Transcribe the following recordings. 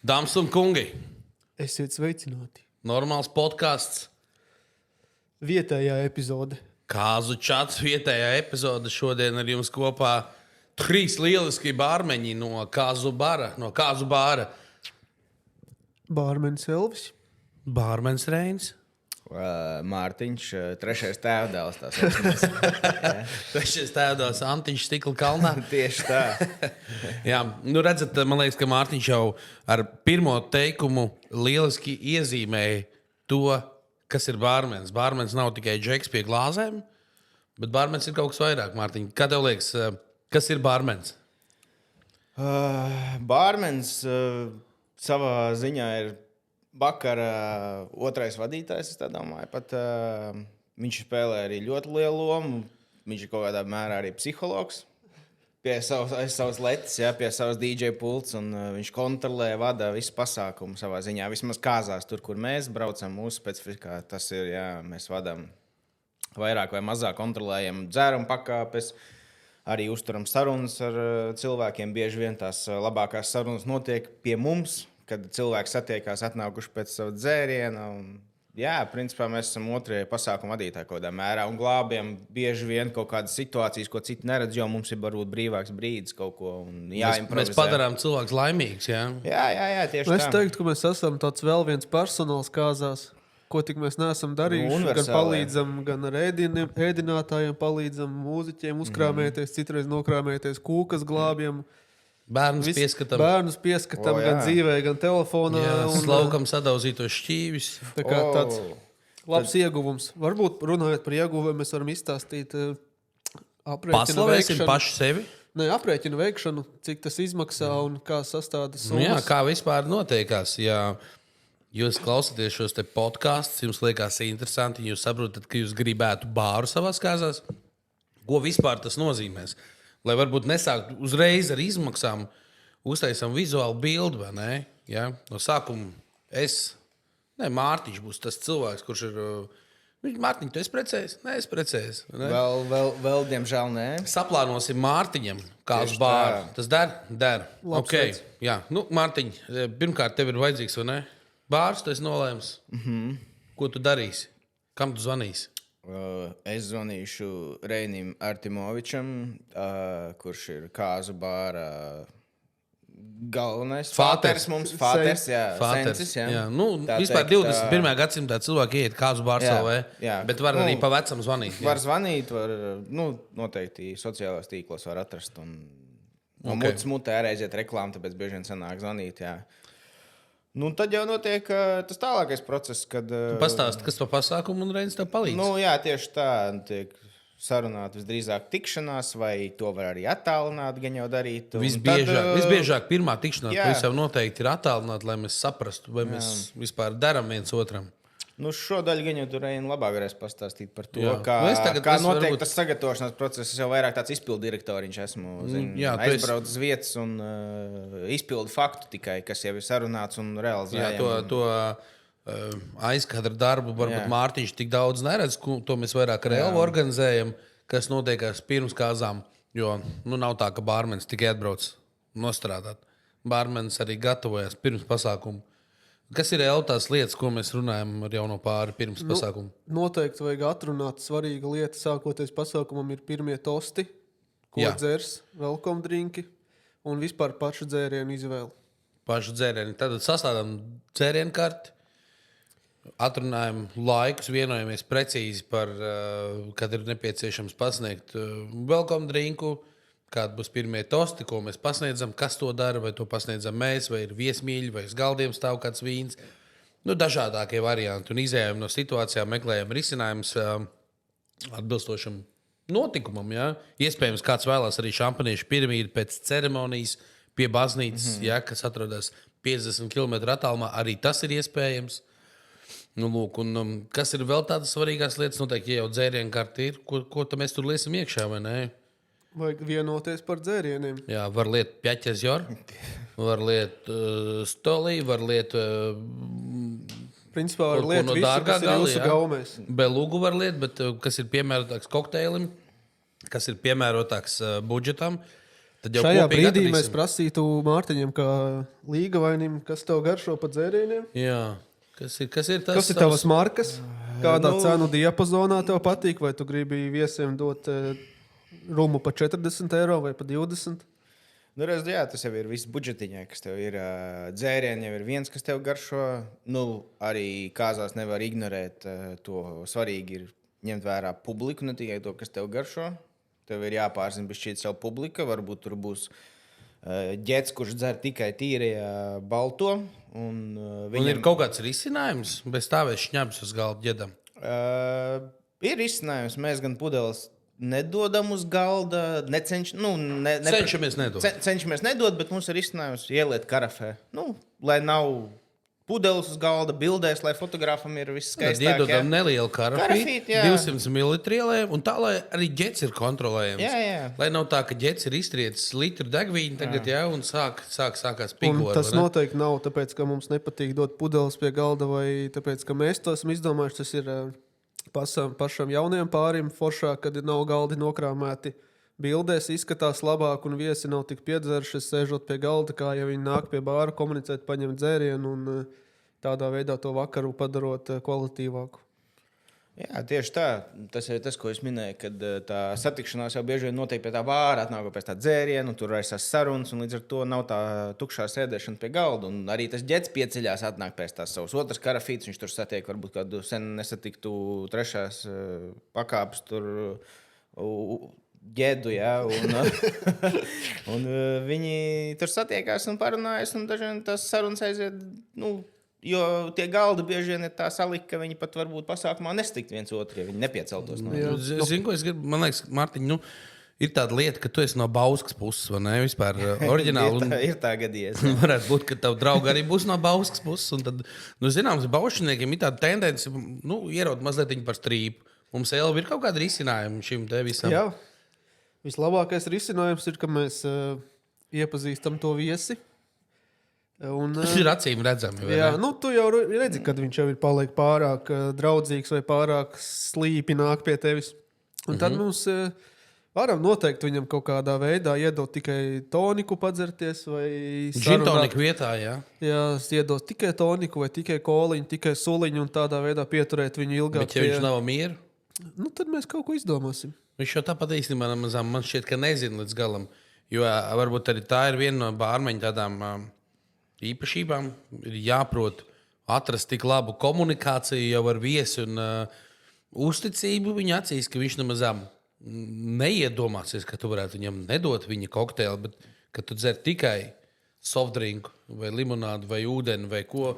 Dāmas un kungi, Esiet sveicināti. normāls podkāsts, Vietējā epizode. kāzu čats, vietējā epizode. Šodien ar jums kopā trīs lieliski bārmeņi no kāzu bāra. Bārmenis Elvis. Bārmenis Reinis. Mārtiņš, trešais tēvdēls. Trešais tēvdēls Antiņš Stikla kalnā. Tieši tā. Jā, nu redzat, man liekas, ka Mārtiņš jau ar pirmo teikumu lieliski iezīmēja to, kas ir bārmenis. Bārmenis nav tikai džeks pie glāzēm, bet bārmenis ir kaut kas vairāk. Mārtiņ, kā tev liekas, kas ir bārmenis? Bārmenis savā ziņā ir vakara otrais vadītājs. Es tā domāju, pat viņš spēlē arī ļoti lielu lomu. Viņš ir kaut kādā mērā arī psihologs. Aiz savas letes, pie savas DJ pults, un viņš kontrolē, vada visu pasākumu savā ziņā. Vismaz kāzās, tur, kur mēs braucam, mūsu specifikā tas ir, mēs vadām vairāk vai mazāk, kontrolējam dzērumu pakāpes, arī uzturam sarunas ar cilvēkiem. Bieži vien tās labākās sarunas notiek pie mums, kad cilvēki satiekās atnākuši pēc sava dzēriena. Principā mēs esam otrie pasākumu vadītāji kaut kādā mērā un glābjam bieži vien kaut kādas situācijas, ko citi neredz, jo mums ir varbūt brīvāks brīdis kaut ko Mēs padarām cilvēkus laimīgus. Jā, tieši Es tā. teiktu, ka mēs esam tāds vēl viens personāls kāzās, ko tik mēs neesam darījuši. Gan Universālē. palīdzam, gan ar ēdinātājiem palīdzam, mūziķiem uzkrāmēties, citreiz nokrāmēties, kūkas glābjam. Bērnus pieskatām. Bērnus pieskatām gan dzīvē, gan telefonā. Slaukam sadauzītos šķīvis. Tā kā tāds labs ieguvums. Varbūt runājot par ieguvumiem, mēs varam izstāstīt aprēķinu Paslavēsim veikšanu. paši sevi. Nē, aprēķinu veikšanu, cik tas izmaksā un kā sastādas Nu, jā, summas. kā vispār notiekās. Ja jūs klausāties šos te podkāstus, jums liekas interesanti, jūs saprotat, ka jūs gribētu bāru savās kāzās. Ko vispār tas nozīmēs? Lai varbūt nesākt uzreiz ar izmaksām, uztaisām vizuālu bildi, vai ne? Ja? No sākuma Mārtiņš būs tas cilvēks, kurš ir. Mārtiņ, tu esi precējies? Nē, es precējies. Vēl, diemžēl, nē. Saplānosim Mārtiņam, kādu Tieši bāru. tā. Tas der. Labs Okay. veids. Jā, nu, Mārtiņ, pirmkārt, tev ir vajadzīgs, vai ne? Bārs, tu esi nolēmis. Ko tu darīsi? Kam tu zvanīsi? Es zvanīšu Reinim Artimovičam, kurš ir kāzu bāra galvenais. Fāters. Mums Fāters, Sensis, Jā. Nu, Tā vispār teikt, 21. gadsimtā cilvēki iet kāzu bāru Jā, savā, jā. bet var arī pa vecam zvanīt. jā. Var zvanīt, noteikti sociālajos tīklos var atrast. No Ok. mutes mutē arī aiziet reklāmu, tāpēc bieži vien sanāk zvanīt. Jā. Nu, tad jau notiek tas tālākais process, kad... Pastāsti, kas to pasākumu un reiz tev palīdz. Tieši tā. Tiek sarunāt visdrīzāk tikšanās, vai to var arī attālināt, gan jau darīt. Un Visbiežāk pirmā tikšanās, jā. kas jau noteikti ir attālināta, lai mēs saprastu, vai mēs vispār darām viens otram. Šo daļu gan jau tur labāk varēs pastāstīt par to, Jā. kā, Nu, es tagad- kā es notiek varbūt- tas sagatavošanās process. Es jau vairāk tāds izpildu direktoriņš esmu. jā, tu esi- Aizbraucu uz vietas un izpildu faktu tikai, kas jau ir sarunāts un Jā, realizējams. to aizkadra darbu varbūt Jā. Mārtiņš tik daudz neredz, to mēs vairāk ar Elvu organizējam, kas notiekās pirms kāzām. Jo nav tā, ka bārmenis tikai atbrauc nostrādāt. Bārmenis arī gatavojas pirms pasākuma. Kas ir tās lietas, ko mēs runājam ar jauno pāri pirms pasākuma? Noteikti vajag atrunāt svarīga lieta. Sākoties pasākumam ir pirmie tosti, ko Jā. dzers, welcome drinki un vispār pašu dzērienu izvēli. Pašu dzērienu. Tad sastādām dzērienu karti, atrunājam laikus, vienojamies precīzi par, kad ir nepieciešams pasniegt welcome drinku, kādi būs pirmie tosti, ko mēs pasniedzam, kas to dara, vai to pasniedzam mēs, vai ir viesmīļi, vai uz galdiem stāv kāds vīns. Dažādākie varianti. Un izējām no situācijām, meklējam risinājumus atbilstošam notikumam. Ja? Iespējams, kāds vēlās arī šampaniešu piramīdu pēc ceremonijas pie baznīcas, kas atrodas 50 km attālumā. Arī tas ir iespējams. Lūk, un, kas ir vēl tādas svarīgās lietas? Noteikti, ja jau dzērienu karti ir, ko mēs tur liesim iekšā, vai ne? Vajag vienoties par dzērieniem. Jā, var lietot pjaķezjor, var lietot stolī, var lietot Principā var Kaut ko lietot no visu, dārgā kas ir gala, jūsu jā. gaumēs. belugu, var lietot, bet kas ir piemērotāks kokteilim, kas ir piemērotāks budžetam. Tad jau Šajā kopīgi brīdī mēs atradīsim. prasītu Mārtiņam, kā līgavainim, kas tev garšo pa dzērieniem. Jā. Kas ir tas? Kas ir tavas markas? Kādā nu- cenu diapazonā tev patīk? Vai tu gribi viesiem dot rumu pa 40 eiro vai pa 20? Nu, redz, jā, tas jau ir viss budžetiņā, kas tev ir. Dzērieni jau ir viens, kas tev garšo. Nu, arī kāzās nevar ignorēt to. Svarīgi ir ņemt vērā publiku, ne tikai to, kas tev garšo. Tev ir jāpārzina bišķīt savu publiku. Varbūt tur būs ģets, kurš dzer tikai tīrie balto. Un, Un ir kaut kāds risinājums, bez stāvēs šņabs uz galda ģedam. Ir izcinājums. Mēs gan pudeles nedodam uz galda. Cenšamies nedot. Cenšamies nedot, bet mums ir izcinājums ieliet karafē. Nu, lai nav pudeles uz galda, bildēs, lai fotogrāfam ir viss Tad skaistāk. iedodam nelielu Karafīti, karafīti, jā. 200 ml, un tā, lai arī ģets ir kontrolējams. Jā. Lai nav tā, ka ģets ir iztriecis litru degvīnu tagad, jā, un sākās Un pigot. tas noteikti nav tāpēc, ka mums nepatīk dot pudeles pie galda, vai tāpēc, ka mēs to esam izdomājuši. Tas ir pašam jaunajam pārim foršāk, kad nav galdi nokrāmēti. Bildēs izskatās labāk, un viesi nav tik piedzerši, sēžot pie galda, kā ja viņi nāk pie bāra, komunicēt, paņemt dzērienu un tādā veidā to vakaru padarot kvalitīvāku. Jā, tieši tā. Tas ir tas, ko es minēju, kad tā satikšanās jau bieži vien notiek pie tā bāra, atnākot pēc tā dzēriena, un tur aizsās sarunas, un līdz ar to nav tā tukšā sēdēšana pie galda. Un arī tas ģets pieceļās, atnāk pēc tās savas otras karafītes, viņš tur satiek varbūt kādu sen nesatiktu trešās pakāpes tur ģedu, jā, un viņi tur satiekās un parunājas, un dažiem tas sarunas aiziet, nu, jo tie galdi bieži vien ir tā salikti, ka viņi pat varbūt pasākumā nestikt viens otru, ja viņi nepieceltos no Jā. Zinu, ko es gribu. Man liekas, Mārtiņ, ir tāda lieta, ka tu esi no Bauskas puses, vai ne? Vispār oriģināli. ir tā gadījies. Varētu būt, ka tavu draugu arī būs no Bauskas puses. Un tad, zināms, Baušniekiem ir tāda tendence, ierot mazliet par strīpu. Mums Elva ir kaut kāda risinājuma šim te visam. Jā, vislabākais risinājums ir, ka mēs iepazīstam to viesi. Un, Tas ir acīm redzami. vai jā, ne? nu, tu jau redzi, kad viņš jau ir paliek pārāk draudzīgs vai pārāk slīpi nāk pie tevis. Un tad mums varam noteikti viņam kaut kādā veidā iedot tikai toniku padzerties vai Džintonika vietā, jā. Jā, iedot tikai toniku vai tikai koliņu, tikai suliņu un tādā veidā pieturēt viņu ilgāk. Bet ja viņš nav mieru, Nu, tad mēs kaut ko izdomāsim. viņš jau tāpat īstenībā man šķiet, ka nezina līdz galam. Jo varbūt arī tā ir viena no bārmeņa tādām īpašībām. Ir jāprot atrast tik labu komunikāciju jau ar viesi un uzticību viņa acīs, ka viņš nemazām neiedomāsies, ka tu varētu viņam nedot viņa kokteili, bet ka tu dzer tikai softdrinku vai limonādu vai ūdeni vai ko.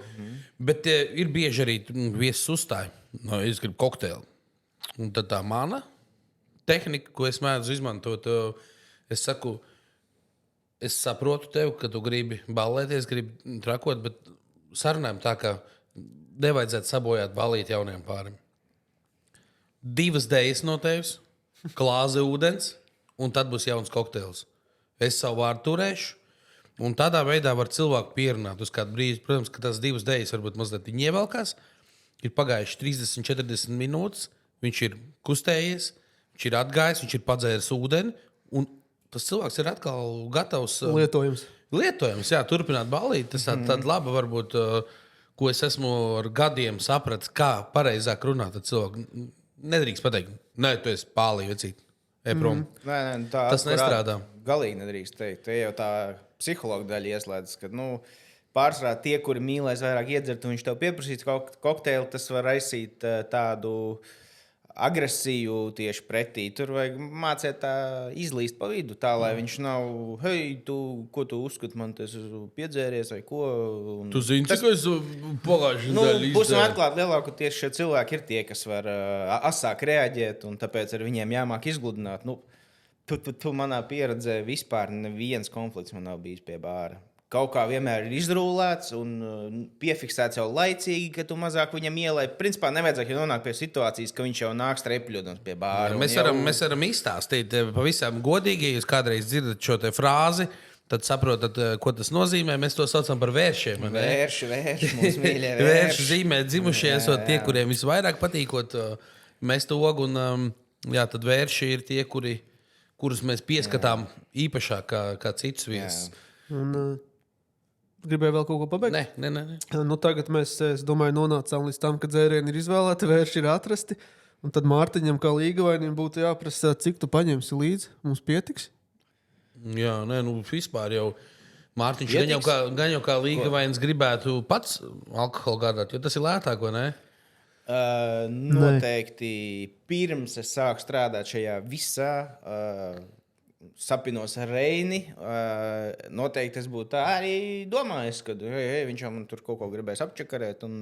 Bet ir bieži arī viesis uzstāja, no, es gribu kokteili. Un tad tā mana tehnika, ko es mēdzu izmantot, es saku, es saprotu tevi, ka tu gribi ballēties, gribi trakot, bet sarunājam tā, ka nevajadzētu sabojāt ballīt jauniem pārim. 2 dēļas no tevis, klāze ūdens, un tad būs jauns kokteils. Es savu vārdu turēšu, un tādā veidā var cilvēku pierunāt uz kādu brīdi. Protams, ka tās 2 dēļas varbūt mazliet ievelkās. Ir pagājuši 30-40 minūtes, viņš ir kustējies, viņš ir atgājis, viņš ir padzēris ūdeni, un tas cilvēks ir atkal gatavs. Lietojams, jā, turpināt ballīt. Tas tāda laba, varbūt, ko es esmu ar gadiem sapratis, kā pareizāk runāt ar cilvēku. Nedrīkst pateikt, nē, tu esi pālī, vecīt. Nē, tā Tas nestrādā. Galīgi nedrīkst teikt. Te jau tā psihologa daļa ieslēdzas, ka pārsvarā tie, kuri mīlēs vairāk iedzert, un viņš tev pieprasīs kokteili, tas var raisīt tādu agresiju tieši pretī. Tur vajag mācīt tā izlīst pa vidu, tā lai viņš nav, hei, ko tu uzskati, man tas piedzēries vai ko. Tu zini, cik es pagājušajā nedēļā Būsim atklāti, lielākoties šie cilvēki ir tie, kas var asāk reaģēt, un tāpēc ar viņiem jāmāk izgludināt. Tu manā pieredzē vispār neviens konflikts man nav bijis pie bāra. Kaut kā vienmēr ir izrūlēts un piefiksēts jau laicīgi, ka tu mazāk viņam ielai. Principā nevajadzētu nonākt pie situācijas, ka viņš jau nāk strepļodams pie bāra. Mēs varam izstāstīt pavisam godīgi, ja jūs kādreiz dzirdat šo te frāzi, tad saprotat, ko tas nozīmē. Mēs to saucam par vēršiem. Vērši, mums mīļie Vērši zīmē dzimušie, esot tie, kuriem visvairāk patīkot mest ogu. Un, jā, tad vērši ir tie, kuri kurus mēs pieskatām īpašāk kā citus viesus. Un, gribēju vēl kaut ko pabeigt? Nē. Nu, tagad mēs, es domāju, nonācām līdz tam, ka dzērieni ir izvēlēti, vērši ir atrasti. Un tad Mārtiņam, kā līgavainim, būtu jāprasa, cik tu paņemsi līdzi. Mums pietiks? Jā, vispār jau Mārtiņš gan jau kā līgavainis gribētu pats alkoholu gādāt, jo tas ir lētāk, vai ne? Noteikti pirms es sāku strādāt šajā visā, sapinos ar Reini, noteikti es būtu tā arī domājis, ka viņš jau man tur kaut ko gribēs apčakarēt un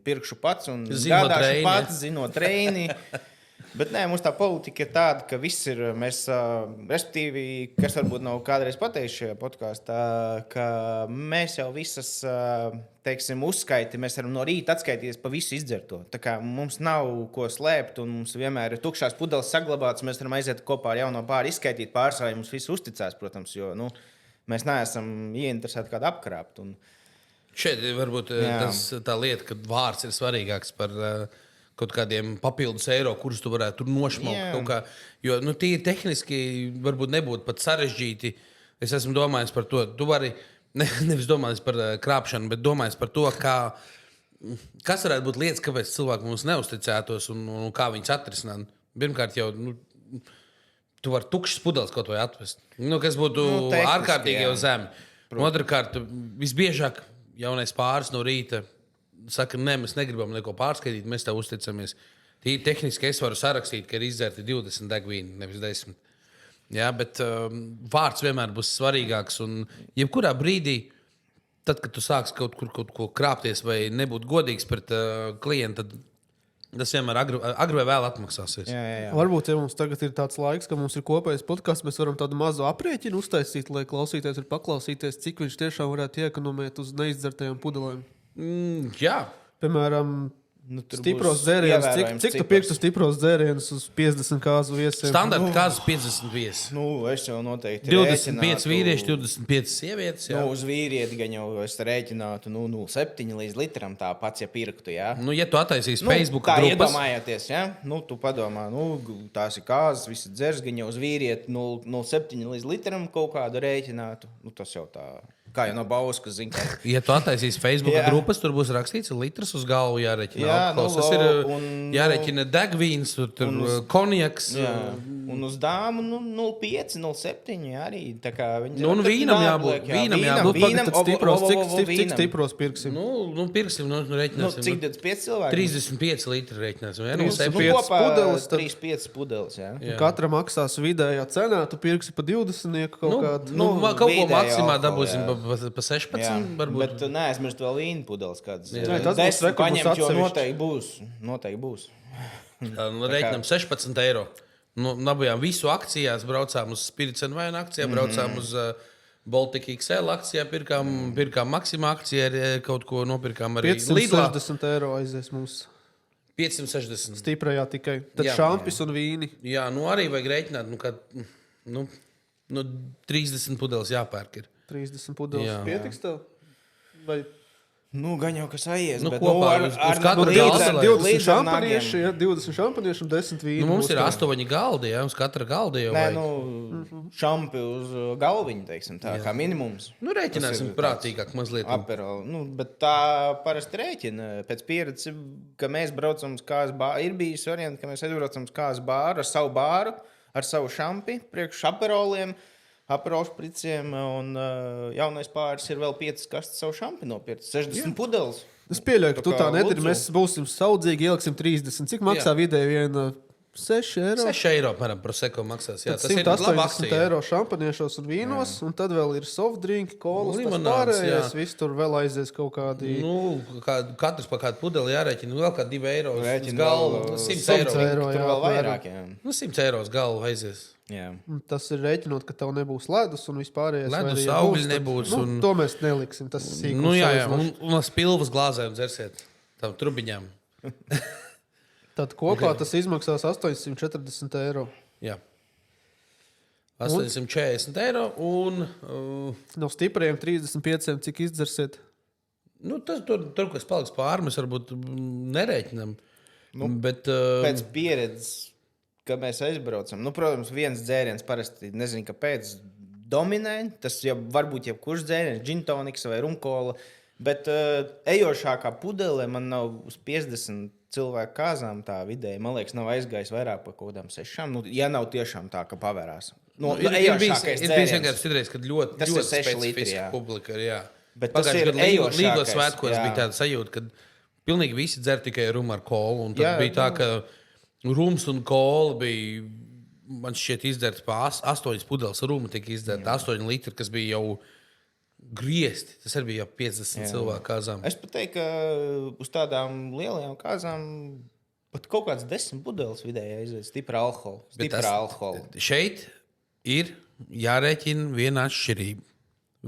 pirkšu pats un gādāšu pats, zinot Reini. Bet nē, mums tā politika ir tāda, ka viss ir, mēs, respektīvi, kas varbūt nav kādreiz pateicis šajā podkāstā, ka mēs jau visas, teiksim, uzskaiti, mēs varam no rīta atskaitīties pa visu izdzerto. Tā kā mums nav ko slēpt un mums vienmēr ir tukšās pudeles saglabātas, mēs varam aiziet kopā ar jauno pāri izskaitīt pārsvarā, mums viss uzticās, protams, jo, mēs neesam ieinteresēti kādu apkrāpt. Un... Šeit varbūt tā lieta, ka vārds ir svarīgāks par... kaut kādiem papildus eiro, kurus tu varētu tur nošmaukt. Kaut kā, jo tie tehniski varbūt nebūtu pat sarežģīti. Es esmu domājis par to. Tu vari nevis domājis par krāpšanu, bet domājis par to, kas varētu būt lietas, kāpēc cilvēki mums neusticētos un kā viņas atrisināt. Pirmkārt jau tu vari tukšas pudeles kaut vai atvest. Kas būtu ārkārtīgi jau zemi. Otrakārt, visbiežāk jaunais pāris no rīta saka, nē, mēs negribam neko pārskaitīt, mēs tev uzticamies. Tīri tehniski es varu sarakstīt, ka ir izdzerti 20 degvīni, nevis 10. Jā, bet vārds vienmēr būs svarīgāks. Un jebkurā brīdī, tad, kad tu sāksi kaut ko krāpties vai nebūt godīgs pret klientu, tad tas vienmēr agri vai vēl atmaksāsies. Jā. Varbūt, ja mums tagad ir tāds laiks, ka mums ir kopējs podcasts, mēs varam tādu mazu aprēķinu uztaisīt, lai klausīties ir paklausīties, cik viņš tiešām varētu iekonomēt uz neizdzertajām pudelēm. Jā. Piemēram, stipros dzērienus. Cik tu pirktu stipros dzērienus uz 50 kāzu viesiem? Standarta kāzas 50 viesi. Es jau noteikti 25 vīrieši, 25 sievietes. Uz vīrieti gan jau es rēķinātu 0,7 līdz litram tā pats, ja pirktu. Jā. Ja tu attaisīsi Facebook tā grupas. Iedomājieties, ja? Tu padomā, tās ir kāzas, visi dzers, gan jau uz vīrieti 0,7 līdz litram kaut kādu rēķinātu. Tas jau tā... Kā jau no Bauskas, zin, kā. Ja tu attaisīsi Facebook grupas, tur būs rakstīts litrs uz galvu jāreķina. Tas ir jāreķina degvīns, tur konjaks. Un uz dāmu 0,5, 0,7 arī. Tā kā viņi un vīnam jābūt. Vīnam Cik stipros pirksim? Pirksim, reķināsim. Cik 25 cilvēki? 35 litri reķināsim. 35 pudeles, jā. Katra maksās vidējā cenā, tu pirksi pa 20 kaut kādu. Kaut ko maksimā dabūsim pa 16 varbūt. Bet neaizmirst vēl vīnu pudeles kādas. Tas būs rekords jo noteikti būs. Reiķinām 16 eiro. Nabujām visu akcijās, braucām uz Spirits and Wine akcijā, braucām uz Baltic XL akcijā, pirkām Maxima akcijā, kaut ko nopirkām arī Lidlā. 560 eiro aizies mums. 560. Stiprajā tikai. Tad šampis un vīni. Jā, arī vajag reiķināt, 30 pudeles jāpērk ir. 30 pudeles pietiks tev? Vai... gan jau kas aizies. Kopā ar katru galdu 20 šampanieši, 20 šampanieši un 10 vīni. Mums ir 8 galdi, uz katra galda jau vajag. Šampi uz galviņu, teiksim, tā kā minimums. Rēķināsim prātīgāk mazliet. Aperoli. Bet tā parasti rēķina. Pēc pieredzes, ka mēs braucam uz kāzu bāru, ir bijis varianti, ka mēs aizbraucam uz kāzu bāru, ar savu šampi, priekš aperoliem. Aprošpriciem, un jaunais pāris ir vēl 5 kastes savu šampi nopirkt. 60 pudeles. Es pieļauju, ka tu tā nedari. Mēs būsim saudzīgi, ieliksim 30. Cik maksā vidēji viena 6 eiro? 6 eiro, piemēram, proseko maksās. Jā, tas ir 180 eiro šampaniešos un vīnos, un tad vēl ir soft drink, kolas, tas pārējais. Viss tur vēl aizies kaut kādi... Katrs pa kādu pudeli jārēķina. Vēl kā 2 eiro uz galvu. 100 eiro. Tur vēl vairāk, jā. 100 eiro uz galvu aizies. Jā. Tas ir rēķinot, ka tev nebūs ledus un vispārējais. Ledus augļi nebūs. To mēs neliksim. Tas ir sīkums. Jā. Un spilvas glāzē un dzersiet tam trubiņām. Tad kopā tas izmaksās 840 eiro. Jā. 840 eiro un... No stipriem 35, cik izdzersiet? Tur, kas paliks pāri, mēs varbūt nerēķinam. Bet pēc pieredzes, kad mēs aizbraucam. Nu, protams, viens dzēriens parasti, nezinu, kāpēc, dominē. Tas jau varbūt jebkurš dzēriens, džintoniks vai rumkola. Bet ejošākā pudelē man nav uz 50 cilvēku kāzām tā vidēji. Man liekas, nav aizgājis vairāk par kaut kādām 6. Nu, ja nav tiešām tā, ka pavērās. Nu, ir bijis vienkārši citreiz, kad ļoti specifiska publika ir, jā. Bet tas ir Līgos ejošākais, svētkos bija tāda sajūta, kad pilnīgi visi dzer tikai rumu ar kolu. Un tad bija tā, ka rums un kola bija, man šķiet, izdzerts pa 8 pudeles ruma tika izdzerta, 8 litri, kas bija jau griezti. Tas arī bija jau 50 cilvēku kāzām. Es pat teiktu, ka uz tādām lielajām kāzām pat kaut kāds 10 pudeles vidēji aiziet. Stipra alkohola. Šeit ir jārēķina viena atšķirība.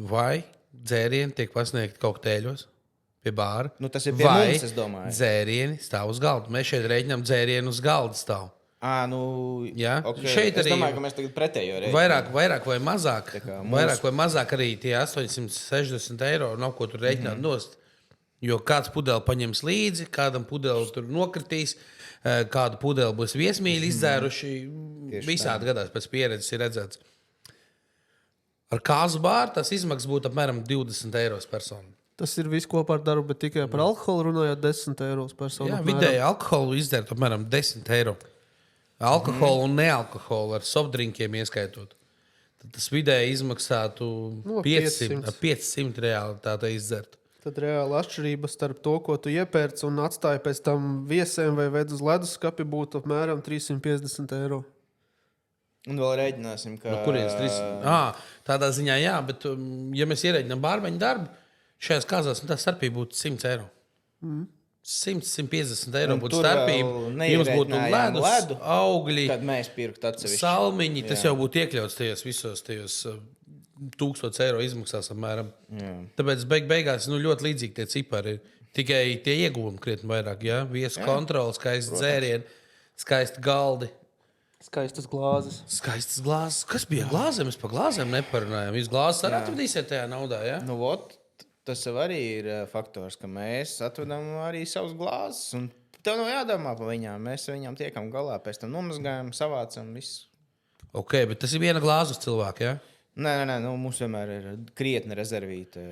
Vai dzērieni tiek pasniegti kokteļos pie bāra? Nu, tas ir pie mums, es domāju. Dzērieni stāv uz galda. Mēs šeit rēķinām dzērienu uz galda stāv. Nu, ja? Okay. Šeit es arī domāju, ka mēs tagad pretējo rēķinu. Vairāk vai mazāk arī tie 860 eiro nav ko tur rēķināt nost. Jo kāds pudeli paņems līdzi, kādam pudeli tur nokritīs, kādu pudeli būs viesmīļi izdzēruši. Visādi gadās pēc pieredzes ir redzēts. Ar kāzu bāru tas izmaksas būtu apmēram 20 eiro personu. Tas ir viss kopā ar darbu, bet tikai par alkoholu runājot 10 eiro personu. Jā, vidēji alkoholu izdzert apmēram 10 eiro. Alkoholu un nealkoholu ar softdrinkiem ieskaitot. Tad tas vidēji izmaksātu 500 reāli tāda izdzert. Tad reāli atšķirība starp to, ko tu iepērci un atstāji pēc tam viesiem vai ved uz leduskapi, būtu apmēram 350 eiro. Un vēl rēķināsim, ka... No kurienes 300? Tādā ziņā jā, bet ja mēs ierēķinām bārmeņu darbu, šajās kāzās tā starpība būtu 100 eiro. 100-150 eiro būtu starpība. Jums būtu ledu, augļi, kad mēs pirktu atsevišķi. Salmiņi, tas jau būtu iekļauts visos 1000 eiro izmaksās apmēram. Tāpēc beigās ļoti līdzīgi tie cipari ir. Tikai tie ieguvumi krietni vairāk. Ja? Viesu kontroli, skaisti dzērieni, skaisti galdi. Skaistas glāzes. Kas bija glāzēm? Mēs par glāzēm neparunājām. Jūs glāzes arī atvedīsiet tajā naudā, ja? Nu, tas jau arī ir faktors, ka mēs atvedam arī savus glāzes. Un tev nav jādomā par viņām. Mēs viņām tiekam galā, pēc tam nomazgājam, savācam visu. Ok, bet tas ir viena glāze uz cilvēku, ja? Nē, mums vienmēr ir krietni rezervīta.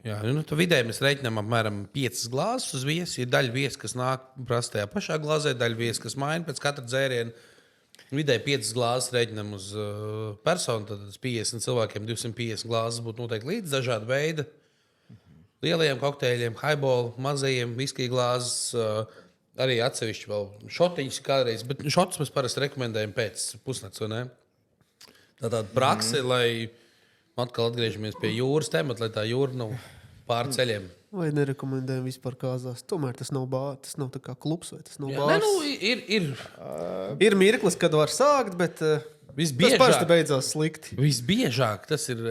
Jā, tad vidēji mēs reiķinām apmēram 5 glāzes uz viesu. Ir daļa viesa, kas nāk prasa tajā pašā glāzē, daļa viesa, kas maina pēc katra dzēriena. Vidēji 5 glāzes reiķinām uz personu, tad 50 cilvēkiem 250 glāzes būtu noteikti līdz dažāda veida. Lielajiem kokteļiem, highball, mazajiem, viskija glāzes, arī atsevišķi vēl šotiņus kādreiz. Bet šotus mēs parasti rekomendējam pēc pusnakts, vai ne? Tāda prakse, lai atkal atgriežamies pie jūras temata, lai tā jūra nav pār ceļiem. Vai nerekomendējam vispār kāzās? Tomēr tas nav bārs, tas nav tā kā klubs vai tas nav bārs. Ir mirklis, kad var sākt, bet tas parasti beidzās slikti. Visbiežāk tas ir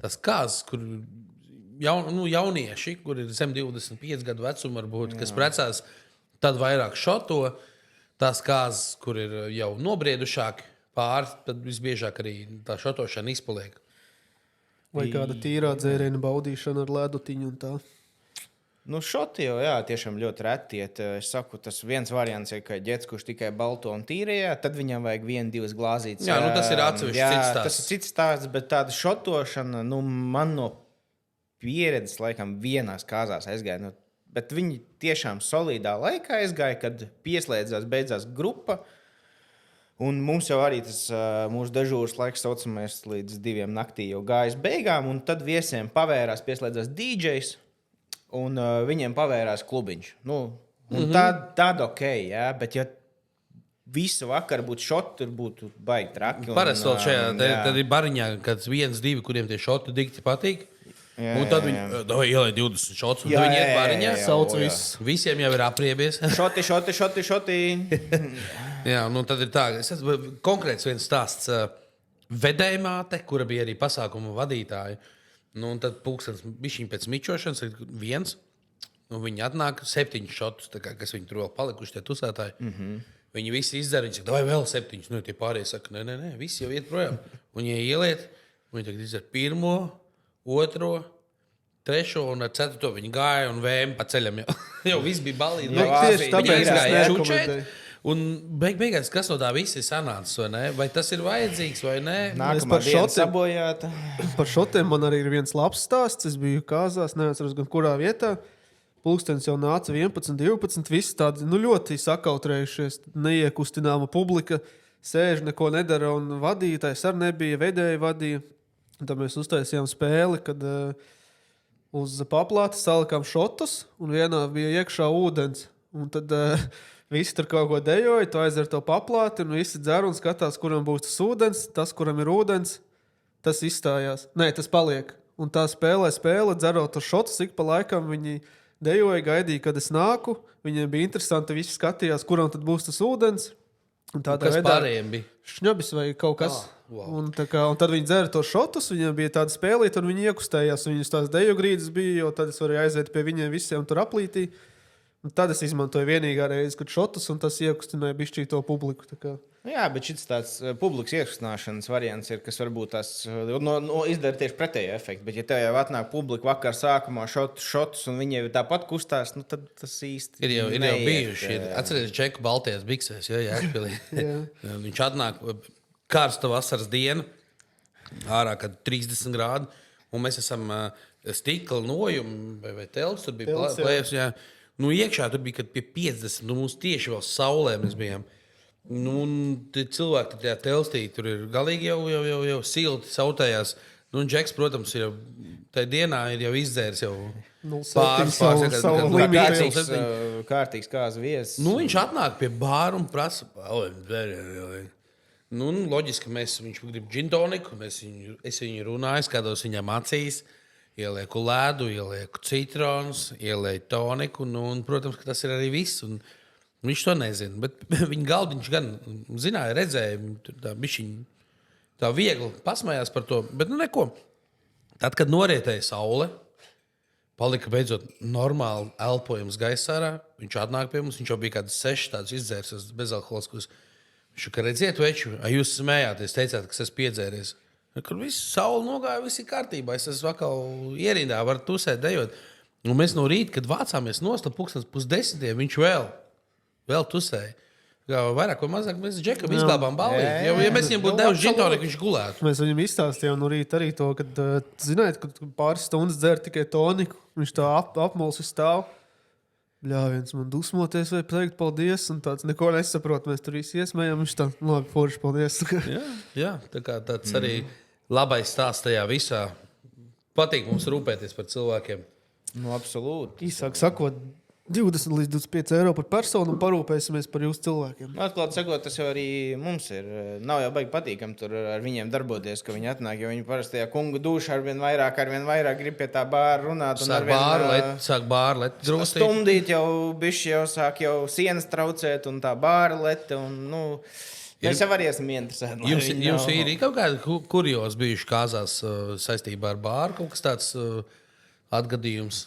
tas kāzas, kur jaunieši, kur ir zem 25 gadu vecuma, varbūt, kas precās, tad vairāk šoto. Tās kāzas, kur ir jau nobriedušāki pāri, tad visbiežāk arī tā šotošana izpaliek. Vai kāda tīrā dzēriena baudīšana ar ledutiņu un tā? Nu, šoti jau, jā, tiešām ļoti reti iet. Es saku, tas viens variants ir, ka ģets, kurš tikai balto un tīrējā, tad viņam vajag 1-2 glāzītes. Jā, tas ir atsevišķi cits stāsts. Tas ir cits stāsts, bet tāda šotošana, man no pieredzes laikam vienās kāzās aizgāja. Bet viņi tiešām solidā laikā aizgāja, kad pieslēdzās, beidzās grupa. Un mums jau arī tas mūsu dežūras laiks saucamais līdz 2 naktī jau gājas beigām, un tad viesiem pavērās, pieslēdzās DJs, un viņiem pavērās klubiņš. Tāda ok, jā, bet ja visu vakaru būtu šoti, tur būtu baigi traki. Parasti vēl šajā, tad ir bariņā, kad 1-2, kuriem tie šoti dikti patīk. Jā, un tad viņi ielai 20 šotus, un viņi iet bariņā. Sauc visus. Visiem jau ir apriebies. Šoti. Jā, tad ir tā. Konkrēts viens stāsts. Vedējmāte, kura bija arī pasākuma vadītāja. Un tad pulkstens bišķiņ pēc mičošanas ir viens. Viņi atnāk 7 šotus, kas viņi tur vēl palikuši, tie tusētāji. Viņi visi izdara, viņi saka, vai vēl 7. Tie pārējie saka, nē, visi jau iet projām. Un ja ieliet, viņi tagad izdara 1, 2, 3 un 4. Viņi gāja un vēma pa ceļam. Jau viss bija balīgi. Tieši tāpēc es nerekomendēju. Un beigās, kas no tā viss ir sanācis, vai ne? Vai tas ir vajadzīgs, vai nē? Nākamā par diena šotiem- sabojāta. Par šotiem man arī ir viens labs stāsts. Es biju Kāzās, neatceros gan kurā vietā. Pulkstenis jau nāca 11, 12. Visi tādi ļoti sakautrējušies, neiekustināma publika. Sēž, neko nedara, un vadītājs arī nebija, vedēji vadīja. Un tad mēs uztaisījām spēli, kad uz paplātes salikām šotus, un vienā bija iekšā ūdens. Un tad visi tur kaut ko dejoja, tu aizdzer to paplāti, un visi dzer un skatās, kuram būs tas ūdens. Tas, kuram ir ūdens, tas izstājās. Nē, tas paliek. Un tā spēlē, dzerot to šotus, ik pa laikam viņi dejoja, gaidīja, kad es nāku. Viņiem bija interesanti, visi skatījās, kuram tad būs tas ūdens. Un tādā Kas pārējiem bija? šņabis vai kaut kas. wow. Un tad viņi dzēra to šotus, viņiem bija tāda spēlīta, un viņi iekustējās. Viņus tās deju grīdas bija, jo tad es varēju aiziet pie viņiem visiem tur aplītī. Un tad es izmantoju vienīgā reizi, kad šotus, un tas iekustināja bišķī to publiku. Jā, bet šis tāds publikas iekustināšanas variants ir, kas varbūt tās izdara tieši pretējo efektu. Bet, ja tev jau atnāk publika vakar sākumā šotus, un viņi jau tāpat kustās, nu tad tas īsti Ir jau neiet. bijuši. Atcerieties, Čeku Baltijas biksēs, jo Jēkpilī. Jā. Viņš atnāk karsta vasaras diena, ārā, kad 30 grādi, un mēs esam stikla nojumi vai telts, tur bija Telts, jā. plēs, jā. Nu, iekšā tur bija, kad pie 50, nu, mums tieši vēl saulē mēs bijām. Nu, un tie cilvēki tajā telstī, tur ir galīgi jau silti, sautējās. Nu, un Džeks, protams, ir jau tajā dienā ir jau izdzēris jau pāris, savu kad- limītu. Kārtīgs kāzu viesis. Nu, viņš atnāk pie bāra un prasa, nu, loģiski, viņš grib džintoniku. Es viņu runāju, skatos viņam acīs, ielieku ledu, ielieku citronus, ielieku toniku. Nu, un, protams, ka tas ir arī viss. Un viņš to nezina. Bet viņa galdiņš gan zināja, redzēja, tur tā bišķiņa tā viegli pasmējās par to. Bet nu neko. Tad, kad norietēja saule, palika beidzot normāli elpojams gaisa ārā. Viņš atnāk pie mums, viņš jau bija kāds 6 tādus izdzēris bezalkoholiskus. Viņš kā redziet, veču, jūs smējāties, teicāt, ka es esmu piedzēries. Kur viss saule nogāja, viss ir kārtībā. Es esmu atkal ierindā, varu tusēt, dejot. Un mēs no rīta, kad vācāmies nost, pulkstens 9:30, viņš vēl tusēja. Vairāk vai mazāk mēs Džekam izglābām balvu. Ja mēs viņam būtu devuši džintoniku, viņš gulētu. Mēs viņam izstāstījām no rīta arī to, ka, zināt, kad pāris stundas dzer tikai toniku, viņš tā apmulsi stāv. Viens man dusmoties vai teikt paldies, un tāds neko nesaprot. Mēs tur visi iesmējām, viņš tā, labi, forši, paldies. Jā, tā kā tāds arī labais stāsts tajā visā. Patīk mums rūpēties par cilvēkiem. Nu, absolūti. Īsāk sakot, 20 līdz 25 eiro par personu un parūpēsimies par jūsu cilvēkiem. Atklāti sakot, tas jau arī mums ir. Nav jau baigi patīkami tur ar viņiem darboties, ka viņi atnāk, jo viņi parasti tajā kungu dušā arvien vairāk grib pie tā bāra runāt. Sāk bāru let drūstīt. Stumdīt jau bišķi, jau sāk jau sienas traucēt un tā bāra lete. Un, nu, mēs jau arī esam interesēti. Jums ir kaut kādi kuriozi bijuši Kāzās saistībā ar bāru, kaut kas tāds atgadījums?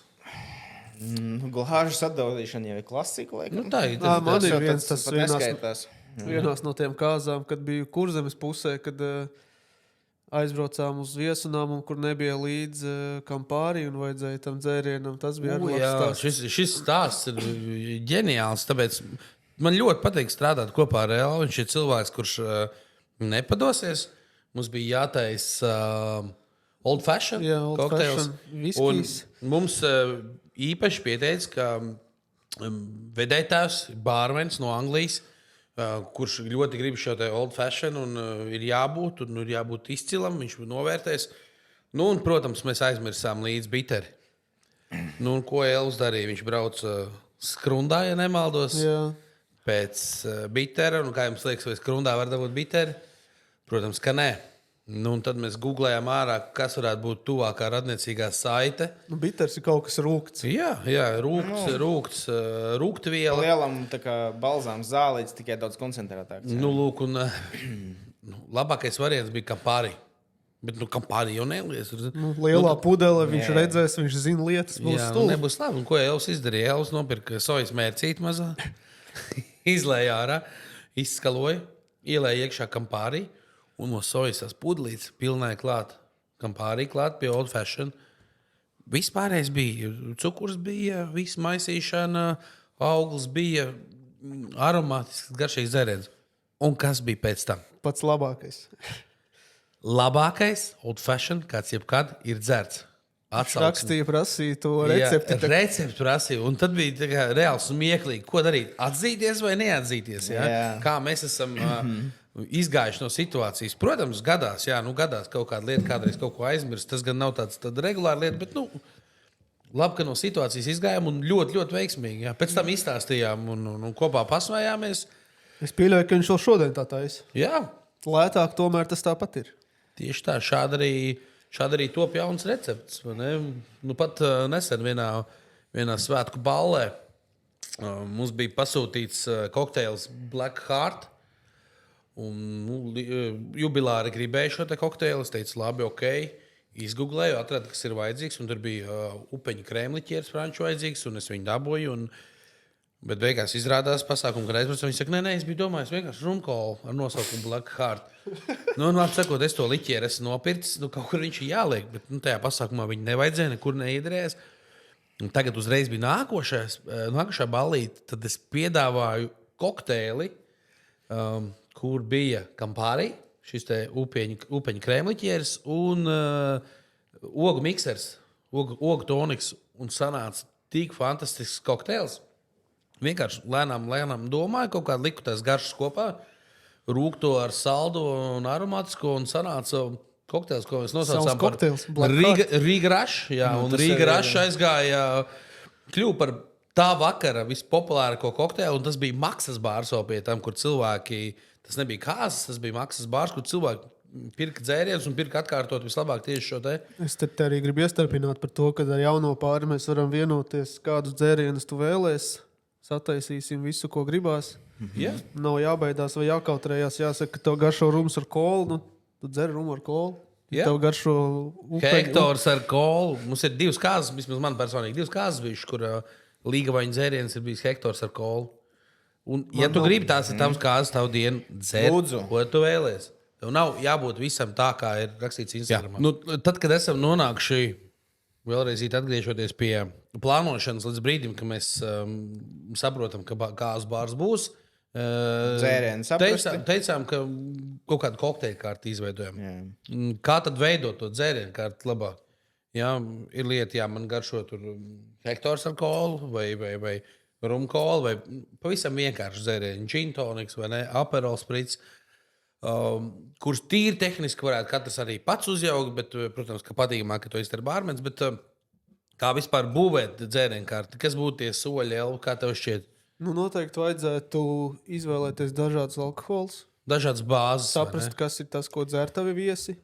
Glāžu sadalīšana jau ir klasika. Nu, tā ir. Man ir viens tas neskaitās. vienās no tiem kāzām, kad biju Kurzemes pusē, kad aizbraucām uz viesunām, kur nebija līdz Kampārī un vajadzēja tam dzērienam. Tas bija arī labs stāsts. Šis stāsts ir ģeniāls, tāpēc man ļoti patīk strādāt kopā ar Elu. Viņš ir cilvēks, kurš nepadosies. Mums bija jātaisa old fashion kokteils. Mums īpaši pieteica, ka vedētājs, bārmenis no Anglijas, kurš ļoti grib šo te old fashion un ir jābūt izcilam, viņš novērtēs. Nu, un, protams, mēs aizmirsām līdz biteri. Nu, un ko Elvis darīja? Viņš brauca skrundā, ja nemaldos, pēc bitera. Un, kā jums liekas, vai skrundā var dabūt biteri? Protams, ka nē. Nu, un tad mēs googlējām ārā, kas varētu būt tuvākā radniecīgā saite. Nu, biters ir kaut kas rūkts. Jā, rūkta viela. Lielam tā kā balzāms zālīts, tikai daudz koncentrētāks. Nu, lūk, un labākais variants bija Kampārī. Bet, Kampārī jau nelies. Nu, lielā pudele, viņš redzēs, viņš zina lietas, būs stulbi. Nebūs labi. Un ko Elvis izdarīja? Elvis nopirka sojas mērcīti mazā, izlēja ārā, izskaloja, ielēja iekšā Kampārī. Un no sojas tās pudelītes pilnēja klāt. Kampārī klāt pie old fashion. Vispārējais bija. Cukurs bija, viss maisīšana, auglis bija. aromātisks, garšīgs dzēriens. Un kas bija pēc tam? Pats labākais. Labākais old fashion, kāds jebkad ir dzerts. Rakstīja, prasīja to recepti. Jā, recepti prasīja. Un tad bija tā kā reāls smieklīgi. Ko darīt? Atzīties vai neatzīties? Ja? Jā. Kā mēs esam izgājuši no situācijas. Protams, gadās kaut kāda lieta, kādreiz kaut ko aizmirst. Tas gan nav tāds regulārs lieta, bet labi, ka no situācijas izgājām un ļoti, ļoti veiksmīgi. Jā. Pēc tam izstāstījām un kopā pasmējāmies. Es pieļauju, ka viņš vēl šodien tā taisa. Jā, Lētāk tomēr tas tāpat ir. tieši tā. Šādi arī top jauns recepts. Pat nesen vienā svētku ballē mums bija pasūtīts kokteils Black Heart. Jubilāri gribēja šo kokteili. Es teicu, labi, ok. Izgooglēju, atradu, kas ir vajadzīgs. Tur bija upeņu krēmliķieris franču vajadzīgs, un es viņu dabūju. Bet beigās izrādās pasākumu, kad aizbraucu. Viņi saka, nē, es biju domājis vienkārši rumkolu ar nosaukumu Black Heart. Labi sakot, es to liķieri esmu nopircis. Kaut kur viņš ir jāliek, bet tajā pasākumā viņi nevajadzēja, nekur neiedarējās. Un tagad uzreiz bija nākošā ballīte. Tad es piedāvāju kokteili, kur bija Campari, šis te upeņu krēmliķieris un ogu miksers, ogu toniks. Un sanāca tik fantastisks kokteils. Vienkārši lēnām domāju, kaut kādā liku tās garšas kopā, rūkto ar saldu un aromātisko un sanāca kokteils, ko mēs nosaucām par Riga Rush. Jā, un Riga Rush aizgāja, kļuva par tā vakara vispopulārāko kokteili, un tas bija maksas bārs pie tam, kur cilvēki, tas nebija kāzas, tas bija maksas bārs, kur cilvēki pirka dzērienus un pirka atkārtot vislabāk tieši šo te. Es te arī gribu iestarpināt par to, ka ar jauno pāri mēs varam vienoties, kādus dzērienus tu vēlēsi. Sataisīsim visu, ko gribās. Yeah. Nav jābaidās vai jākautrējās. Jāsaka, ka tev garšo rums ar kolu. Tu dzer rumu ar kolu. Yeah. Tev garšo Hektors ar kolu. Mums ir divas kāzas, vismaz man personīgi divas kāzas bijušas, kur līgavaņu dzēriens ir bijis Hektors ar kolu. Un, ja tu gribi tās ir tavs kāzas, tavu dienu dzer, ko tu vēlies. Tev nav jābūt visam tā, kā ir rakstīts Instagramā. Tad, kad esam nonākuši, vēlreiz atgriežoties pie plānošanas līdz brīdim, kad mēs saprotam, ka kāds bārs būs. Teicām, ka kaut kādu kokteļu kārtu izveidojam. Jā. Kā tad veidot to dzērienu kārtu labāk? Jā, ir lieta, man garšo tur Hektors ar kolu vai rumkolu vai pavisam vienkārši dzērienu. Gin tonics vai ne, Aperol spritz. Kurus tīri tehniski varētu katrs arī pats uzjaukt, bet, protams, ka patīkamāk, ka to izdara bārmenis. Bet kā vispār būvēt dzērienu kārti? Kas būtu tie soļi, Elva, kā tev šķiet? Noteikti vajadzētu izvēlēties dažādus alkoholus. Dažādas bāzes. Saprast, kas ir tas, ko dzer tavi viesi.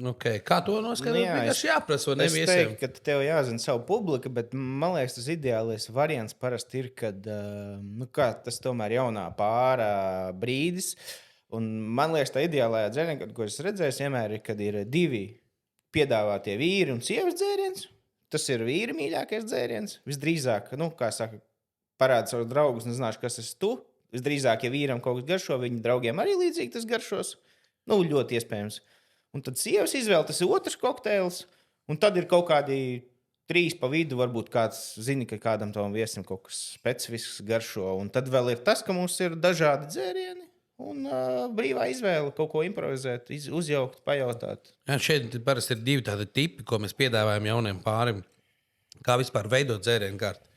Okay. Kā to noskaidrot? Vienkārši jāprasa, vai ne viesiem? Es teiktu, ka tev jāzina savu publiku, bet man liekas, tas ideālais variants parasti ir, kad tas tomēr jaunā pāra brīdis. Un man liekas, tā ideālajā dzērienā, ko es redzēju, vienmēr ir, kad ir divi piedāvātie vīri un sievas dzēriens. Tas ir vīri mīļākais dzēriens. Visdrīzāk, kā saka, parāda savus draugus, nezināšu, kas esi tu. Visdrīzāk, ja vīram kaut kas garšo, viņa draugiem arī līdzīgi tas garšos. Ļoti iespējams. Un tad sievas izvēle, tas ir otrs kokteils. Un tad ir kaut kādi 3 pa vidu, varbūt kāds zina, ka kādam tavam viesim kaut kas specifisks garšo. Un tad vēl ir tas, ka mums ir dažādi dzērieni. Un brīvā izvēle kaut ko improvizēt, uzjaukt, pajautāt. Jā, šeit parasti ir 2 tādi tipi, ko mēs piedāvājam jauniem pārim. Kā vispār veidot dzērienu kārtu.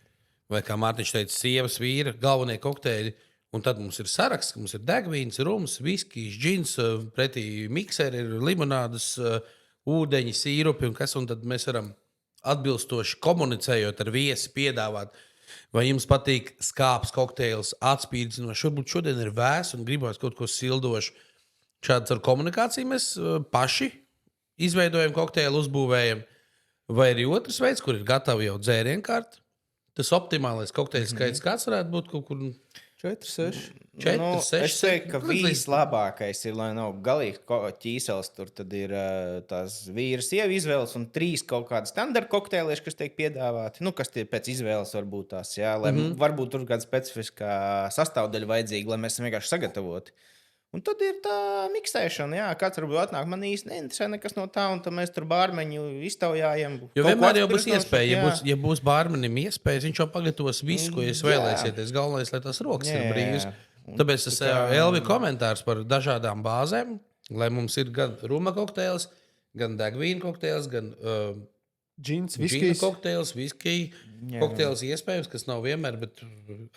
Vai kā Mārtiņš teica, sievas, vīra, galvenie kokteļi. Un tad mums ir saraksts, mums ir degvīns, rums, viskijs, džins, pretī mikseri, limonādes, ūdeņi, sīrupi un kas. Un tad mēs varam atbilstoši komunicējot ar viesi piedāvāt. Vai jums patīk skāps kokteils, atspīdzinošs? Varbūt šodien ir vēss un gribās kaut ko sildošu. Šāds ar komunikāciju mēs paši izveidojam kokteili, uzbūvējam. Vai arī otrs veids, kur ir gatava jau dzērienu kārta. Tas optimālais kokteļu skaits kāds varētu būt kaut kur 4, 6. 4, 6. Es teiktu, ka vislabākais ir, lai nav galīgi ķīsels. Tur tad ir tās vīra sieva izvēles un 3 kaut kādi standarta kokteļi, kas tiek piedāvāti. Kas tie pēc izvēles varbūt tās, jā, lai varbūt tur kāda specifiskā sastāvdaļa vajadzīga, lai mēs esam vienkārši sagatavoti. Un tad ir tā miksēšana, jā, kāds varbūt atnāk, man īsti neinteresē nekas no tā, un tad mēs tur bārmeņu iztaujājam. Jo vienmēr jau būs iespēja, ja būs bārmenim iespējas, viņš jau pagatavos visu, ko jūs vēlēsieties. Galvenais, lai tās rokas ir brīvas. Tāpēc tas Elvi komentārs par dažādām bāzēm, lai mums ir gan ruma kokteils, gan degvīna kokteils, gan Džins, viskija viskijs. kokteils, viskija kokteils iespējams, kas nav vienmēr, bet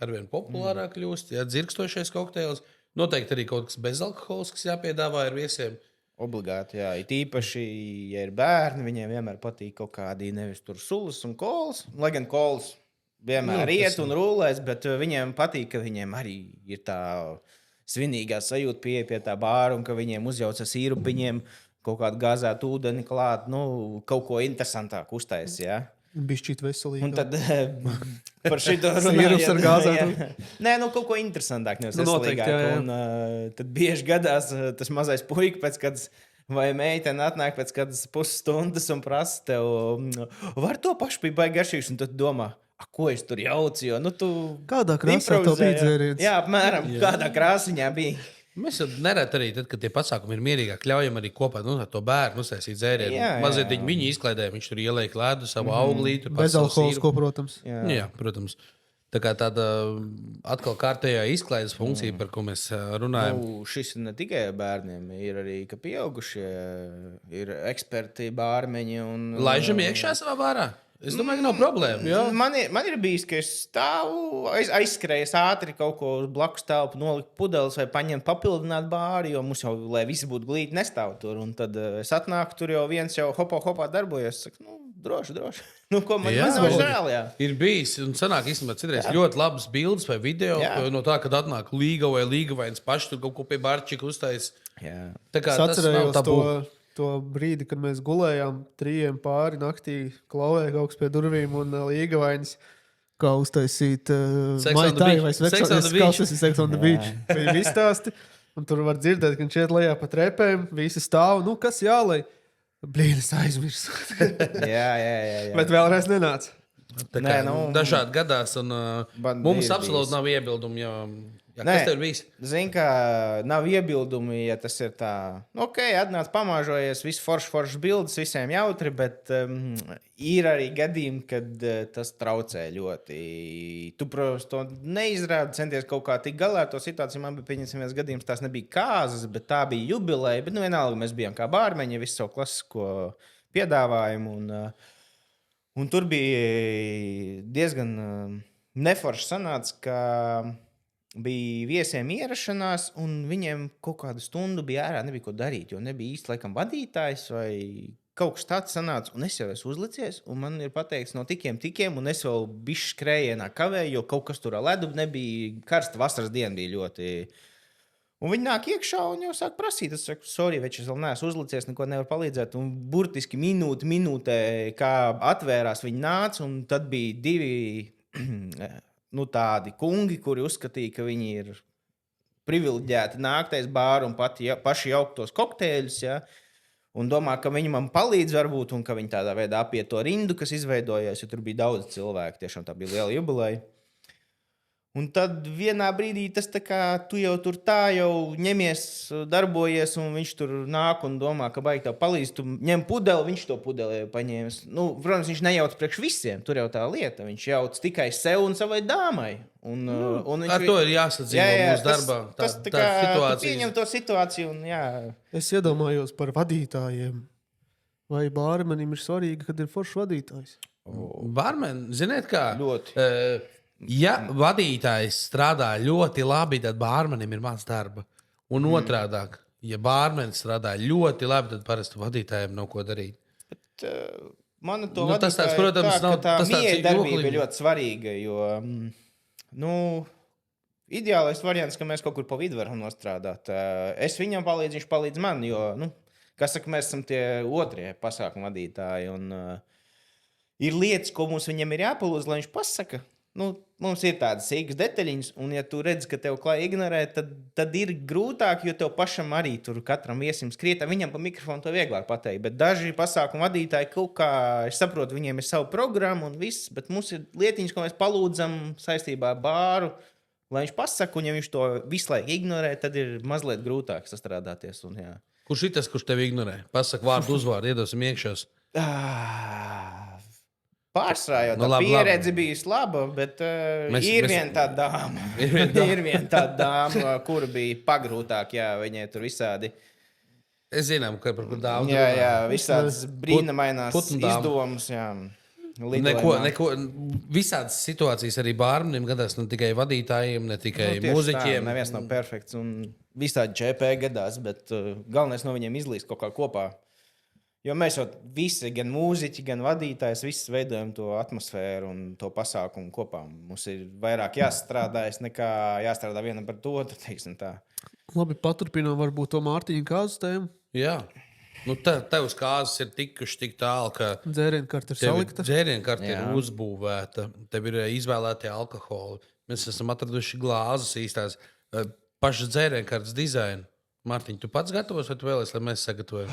arvien populārāk kļūst. Jā, dzirkstošais kokteils. Noteikti arī kaut kas bezalkoholisks jāpiedāvā ar viesiem. Obligāti, jā. It īpaši, ja ir bērni, viņiem vienmēr patīk kaut kādi nevis tur sulas un kolas. Lai gan kolas vienmēr iet un rulēs, bet viņiem patīk, ka viņiem arī ir tā svinīgā sajūta pie tā bāra un ka viņiem uzjauca sīrupiņiem kaut kādu gāzētu ūdeni klāt, nu, kaut ko interesantāk uztais, jā. Bišķīt veselīgi. Un tad par šito Sīrups ar gāzētu. Nē, nu kaut ko interesantāk, nevis noteikti, veselīgāk. jā. Un tad bieži gadās tas mazais puika pēc kādas vai meitene atnāk pēc kādas pusstundas un prasa tev, var to pašu bija baigi garšīgs, un tad domā, ko es tur jaucu, jo, nu, tu Kādā krāsā tev bija dzēriens? Jā, apmēram, kādā krāsiņā bija. Mēs jau nereti arī, tad, kad tie pasākumi ir mierīgāk, ļaujam arī kopā ar to bērnu uztaisīt dzērienu. Jā. Mazliet viņi izklaidē, viņš tur ieliek ledu, savu auglīti. Bezalkoholisko, protams. Jā, protams. Tā kā tāda atkal kārtējā izklaides funkcija, par ko mēs runājam. Nu, šis ir ne tikai bērniem, ir arī pieaugušie, ir eksperti, bārmeņi. Laižam iekšā savā bārā? Es domāju, ka nav problēma. Man ir bijis, ka es stāvu, aizskrēju ātri kaut ko uz blakus telpu, noliku pudeles vai paņemt papildināt bāri, jo mums jau, lai visi būtu glīti, nestāv tur. Un tad es atnāku, tur jau viens jau hopā darbojas. Saku, nu, droši. Nu, ko man žēl, jā. Ir bijis, un sanāk īstenībā citreiz ļoti labas bildes vai video no tā, kad atnāk Līga vai Līgavains paši tur kaut ko pie bārčika uztais. Jā. Tā kā tas nav tabū. To brīdi, kad mēs gulējām 3 pāri naktī, klauvēja kaut kas pie durvīm un Līgavainis, kā uztaisīt maitai vai Sex on the Beach. Viņi izstāsti, un tur var dzirdēt, ka viņš iet lejā pa trepēm, visi stāv, nu kas jālai? Blīn, es aizmirsu. Jā. Bet vēlreiz nenāca. Tā kā dažādi gadās, un mums absolūti nav iebildumi, jo... Jā, kas tev ir bijis? Zini, ka nav iebildumi, ja tas ir tā, ok, atnāc pamāžojies, viss foršs bildes, visiem jautri, bet ir arī gadījumi, kad tas traucē ļoti. Tu, protams, to neizrādi, centies kaut kā tik galā ar to situāciju. Man bija pieņemts viens gadījums, tās nebija kāzas, bet tā bija jubileja, bet vienalga mēs bijām kā bārmeņi, visu savu klasisko piedāvājumu, un tur bija diezgan neforši sanāca, ka bija viesiem ierašanās, un viņiem kaut kādu stundu bija ārā, nebija ko darīt, jo nebija īsti laikam vadītājs vai kaut kas tāds sanāca, un es jau esmu uzlicies, un man ir pateikts no tikiem, un es vēl bišķi skrējienā kavēju, jo kaut kas tur ar ledu nebija, karsta vasaras diena bija ļoti. Un viņi nāk iekšā un jau sāk prasīt, es saku, sorry, veči, es vēl neesmu uzlicies, neko nevar palīdzēt, un burtiski minūtē, kā atvērās, viņi nāca, un tad bija 2... tādi kungi, kuri uzskatīja, ka viņi ir privileģēti nāktais bāru un paši jaukt tos kokteļus, ja, un domā, ka viņi man palīdz varbūt, un ka viņi tādā veidā apiet to rindu, kas izveidojās, jo tur bija daudz cilvēku, tiešām tā bija liela jubileja. Un tad vienā brīdī tas tā kā tu jau tur tā jau ņemies, darbojies, un viņš tur nāk un domā, ka baigi tev palīdz. Tu ņem pudeli, viņš to pudeli paņēmis. Nu, protams, viņš nejauc priekš visiem, tur jau tā lieta. Viņš jauc tikai sev un savai dāmai. Un viņš, ar to ir jāsadzīvo mūsu darbā. Tas tā kā tu pieņem to situāciju. Un, jā. Es iedomājos par vadītājiem. Vai bārmenim ir svarīgi, kad ir foršs vadītājs? Bārmeni, ziniet kā? Ļoti. Ja vadītājs strādā ļoti labi, tad bārmenim ir maz darba. Un otrādāk, ja bārmenis strādā ļoti labi, tad parasti vadītājiem nav ko darīt. Bet, man to tas tāds, protams, nav tā miedarbība ir ļoti svarīga, jo ideālais variants, ka mēs kaut kur pa vidu varam nostrādāt. Es viņam palīdzu, viņš palīdz man, jo, kas saka, mēs esam tie otrie pasākumu vadītāji, un ir lietas, ko mums viņam ir jāpalūdz, lai viņš pasaka. Mums ir tādas sīkas detaļiņas, un ja tu redz, ka tev klāj ignorē, tad ir grūtāk, jo tev pašam arī tur katram viesim skriet. Viņam pa mikrofonu to vieglāk pateikt, bet daži pasākumu vadītāji kaut kā, es saprotu, viņiem ir savu programmu un viss, bet mums ir lietiņas, ko mēs palūdzam saistībā ar bāru, lai viņš pasaka, un ja viņš to visu laiku ignorē, tad ir mazliet grūtāk sastrādāties. Un, jā. Kurš ir tas, kurš tevi ignorē? Pasaka vārdu uzvārdu, iedosim iekšās. Pārsvarā jau tā pieredze bijusi laba, bet ir viena tāda dāma. Ir viena tāda dāma, kura bija pagrūtāk, jā, viņai tur visādi. Es zinām, ka par kur dāmu. Jā, visādas brīnumainās izdomas, jā. Neko, visādas situācijas arī bārmenim gadās, ne tikai vadītājiem, ne tikai mūziķiem. Tā, neviens nav perfekts un visādi ČP gadās, bet galvenais no viņiem izlīst kaut kā kopā. Jo mēs jau visi, gan mūziķi, gan vadītājs, visi veidojam to atmosfēru un to pasākumu kopā. Mums ir vairāk jāstrādājas nekā jāstrādā vienam par to, tad teiksim tā. Labi, paturpinām varbūt to Mārtiņa kāzas tēmu. Jā. Nu, tev uz kāzas ir tikuši tik tālu, ka dzērienkarta ir salikta. Dzērienkarta ir uzbūvēta, tev ir izvēlētie alkoholi. Mēs esam atraduši glāzes īstās. Pašas dzērienkartas dizainu. Mārtiņ, tu pats gatavos, vai tu vēlies, lai mēs sagatavojam?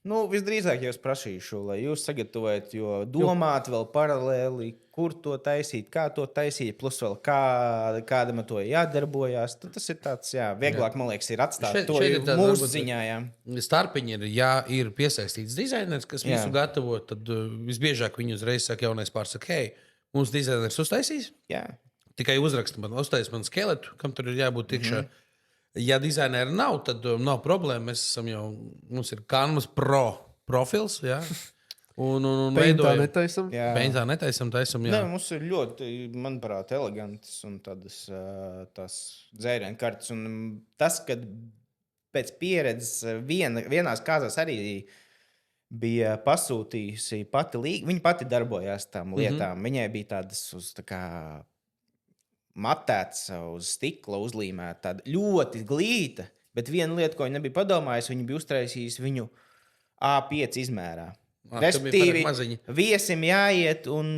Nu, visdrīzāk jau es prasīšu, lai jūs sagatavojat, jo domāt vēl paralēli, kur to taisīt, kā to taisīt, plus vēl kādam to jādarbojās. Tad tas ir tāds, jā, vieglāk, man liekas, ir atstāt to mūsu ziņā. Jā. Starpiņi ir, ja ir piesaistīts dizainers, kas visu gatavo, tad visbiežāk viņi uzreiz saka, jaunais pārsaka, hei, mums dizainers uztaisīs? Jā. Tikai uzraksta man, uztais man skeletu, kam tur ir jābūt tikšā. Ja dizaineri nav, tad nav problēma. Mēs esam jau, mums ir Canvas Pro profils, jā. Un veidojam. Netaisam. Paintā netaisam, taisam, jā. Ne, mums ir ļoti, manuprāt, elegantas un tādas tās dzērienkartes. Un tas, kad pēc pieredzes vienās kāzās arī bija pasūtījusi pati līga, viņa pati darbojās tām lietām. Viņai bija tādas uz tā kā matēts uz stikla, uzlīmēta, tāda ļoti glīta, bet viena lieta, ko viņa nebija padomājusi, viņa bija uztraisījusi viņu A5 izmērā. Respektīvi, viesim jāiet un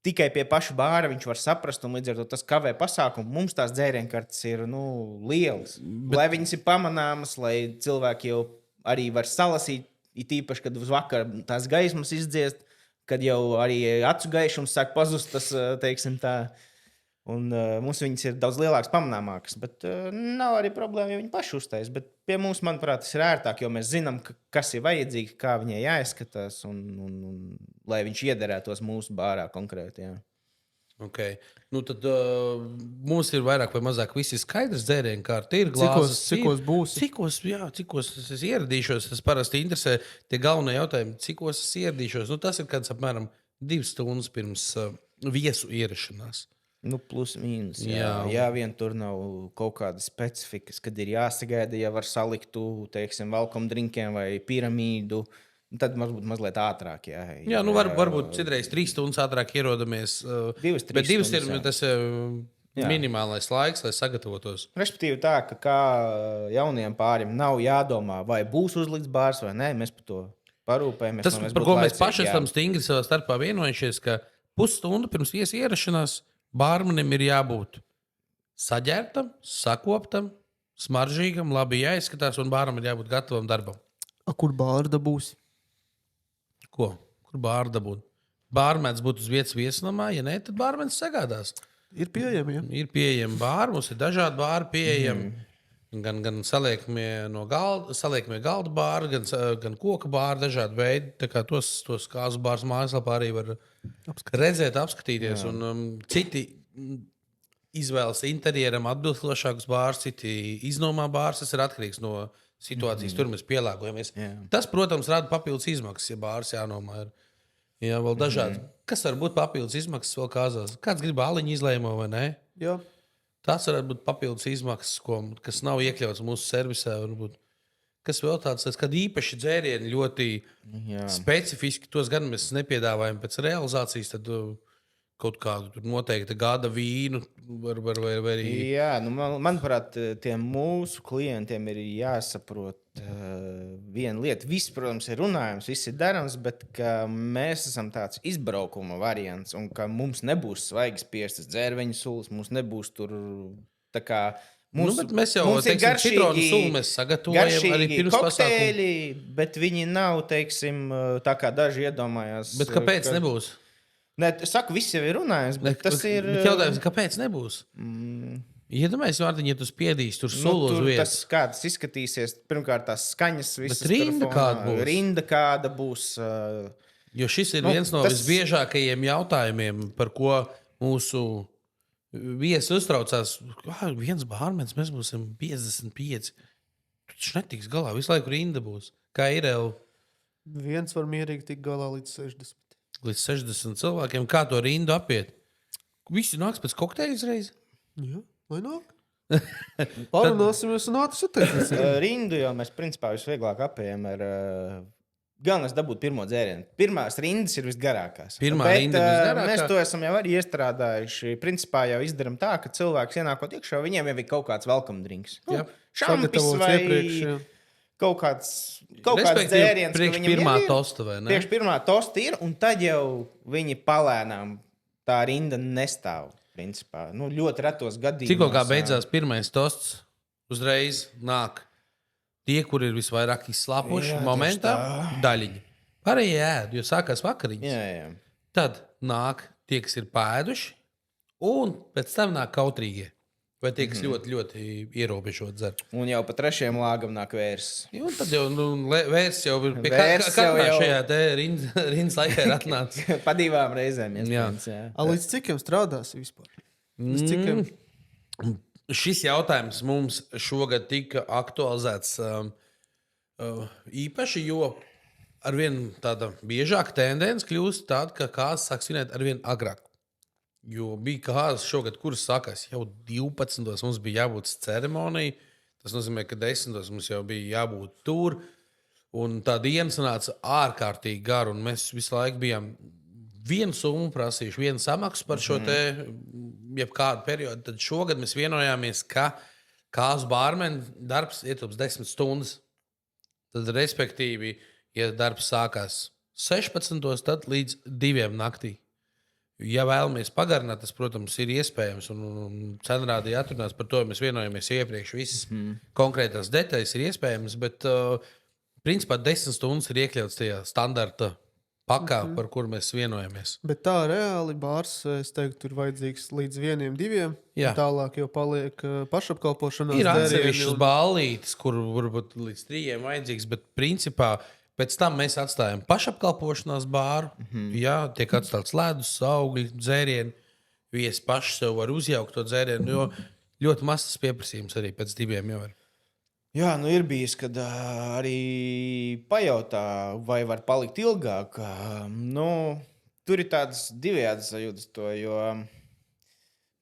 tikai pie paša bāra viņš var saprast, un līdz ar to tas kavē pasākumu. Mums tās dzērienkartes ir lielas, lai viņas ir pamanāmas, lai cilvēki jau arī var salasīt, it īpaši, kad uz vakaru tās gaismas izdziest, kad jau arī acu gaišums sāk pazust, tas, teiksim tā. Un mums viņas ir daudz lielākas, pamanāmākas, bet nav arī problēma, ja viņi paši uztais. Bet pie mums, manuprāt, tas ir ērtāk, jo mēs zinām, kas ir vajadzīgs, kā viņai jāizskatās, un lai viņš iederētos mūsu bārā konkrēti. Jā. Okay. Nu tad mums ir vairāk vai mazāk visi skaidrs dzērienkārta. Ir glāzes. Cikos būs? Cikos es ieradīšos. Tas parasti interesē tie galvenie jautājumi, cikos es ieradīšos. Nu, tas ir kāds apmēram 2 stundas pirms viesu ierašanās. Nu, plus mīnus. Jā, vien tur nav kaut kādas specifikas, kad ir jāsagaida, ja var salikt, teiksim, welcome drinkiem vai piramīdu. Tad varbūt mazliet ātrāk. Jā, nu varbūt citreiz 3 stundas ātrāk ierodamies. 2 ir tas minimālais laiks, lai sagatavotos. Respektīvi tā, ka kā jauniem pāriem nav jādomā, vai būs uzlikts bārs vai nē, mēs par to parūpējamies. Tas, par ko mēs paši esam stingri savā starpā vienojušies, ka pusstunda pirms viesu ierašanās bārmenim ir jābūt saģērbtam, sakoptam, smaržīgam, labi jāizskatās, un bāram ir jābūt gatavam darbam. Kur bārda būs? Ko? Kur bārda būs? Bārmēns būtu uz vietas viesnamā, ja ne, tad bārmēns sagādās. Ir pieejami, ja? Ir pieejami bāri, mums ir dažādi bāri pieejami. Gan saliekmie galda bāri, gan koka bāri, dažādi veidi. Tā kā tos kāzu bārs mājaslapā arī var redzēt, apskatīties. Un citi izvēlas interjeram atbilstošākus bārus, citi iznomā bārus. Tas ir atkarīgs no situācijas. Tur mēs pielāgojamies. Tas, protams, rada papildus izmaksas, ja bārs jānomā. Jā, vēl dažādi. Kas var būt papildus izmaksas vēl kāzās? Kāds grib āliņu izlēmo vai ne? Jā. Tas varētu būt papildus izmaksas, kas nav iekļauts mūsu servisā. Varbūt. Kas vēl tāds, kad īpaši dzērieni ļoti specifiski, tos gan mēs nepiedāvājam pēc realizācijas, tad kaut kādu noteikti gada vīnu var arī. Jā, nu, manuprāt, tiem mūsu klientiem ir jāsaprot viena lieta. Viss, protams, ir runājams, viss ir darams, bet mēs esam tāds izbraukuma variants un ka mums nebūs svaigas piestas dzērveņu sulas, mums nebūs tur tā kā. Mēs jau teiksim, citronu sulu mēs sagatavojam arī pirms kokteļi, bet viņi nav, teiksim, tā kā daži iedomājās. Bet kāpēc nebūs? Nē, es saku, viss jau ir runājums, bet tas ir... Bet jautājums, kāpēc nebūs? Iedomājies, Mārtiņ, ja tu spiedīsi tur sulu uz vietas. Kā tas izskatīsies? Pirmkārt, tās skaņas visas. Bet rinda kāda būs? Rinda kāda būs. Jo šis ir viens no visbiežākajiem jautājumiem, par ko mūsu viesi uztraucās. Viens bārmenis, mēs būsim 55. Taču netiks galā, visu laiku rinda būs. Kā ir jau? Viens var mierīgi tikt galā līdz 60. Līdz 60 cilvēkiem. Kā to rindu apiet? Visi nāks pēc kokteļa uzreiz? Jā, vai nāk? Parunāsimies un ātri sateiksimies. Rindu jau mēs principā visvieglāk apējam ar... Galvenais dabūt pirmo dzērienu. Pirmās rindas ir visgarākās. Rinda ir visgarākā. Mēs to esam jau arī iestrādājuši. Principā jau izdarām tā, ka cilvēks ienākot iekšā, viņiem jau ir kaut kāds welcome drinks. Šampis vai kaut kāds dzēriens. Priekš pirmā tosta vai ne? Priekš pirmā tosta ir, un tad jau viņi palēnām tā rinda nestāv. Principā. Ļoti retos gadījumos. Tikko kā beidzās pirmais tosts, uzreiz nāk tie, kur ir visvairāk izslāpuši momentā, daļiņi. Pārējie ēd, jo sākās vakariņas. Jā. Tad nāk tie, kas ir pēduši, un pēc tam nāk kautrīgie. Vai tie, kas ļoti, ļoti ierobežot dzer. Un jau pa trešajam lāgam nāk vērs. Un tad jau vērs jau ir pie katrā šajā te rindas laikā ir atnācis. Pa 2 reizēm. Jā. Līdz cikiem strādās vispār? Līdz cikiem? Šis jautājums mums šogad tika aktualizēts īpaši, jo arvien tāda biežāka tendence kļūst tāda, ka kāzas sāk svinēt arvien agrāk. Jo bija kāzas šogad, kuras sākās jau 12. Mums bija jābūt ceremonijai. Tas nozīmē, ka 10. mums jau bija jābūt tur. Un tā diena sanāca ārkārtīgi gara. Un mēs visu laiku bijām vienu summu prasījuši, vienu samaksu par šo te jebkādu periodu. Tad šogad mēs vienojāmies, ka kāzu bārmeni darbs ietilps 10 stundas. Tad, respektīvi, ja darbs sākās 16. tad līdz 2 naktī. Ja vēlamies pagarināt, tas, protams, ir iespējams. Un cenrādī atrunās par to, ja mēs vienojamies iepriekš. Visas konkrētās detaļas ir iespējams, bet principā 10 stundas ir iekļauts tajā standarta pakā, par kuru mēs vienojamies. Bet tā reāli bārs, es teiktu, ir vajadzīgs līdz 1, 2. Tālāk jau paliek pašapkalpošanās. Ir atsevišķas ballītes, kur varbūt līdz 3 vajadzīgs, bet principā pēc tam mēs atstājam pašapkalpošanās bāru. Jā, tiek atstāts ledus, augļi, dzērieni. Viesi paši sev var uzjaukt to dzērienu, jo ļoti mazs pieprasījums arī pēc 2 jau ir. Jā, ir bijis, kad arī pajautā, vai var palikt ilgāk. Tur ir tādas divējādas sajūtas to, jo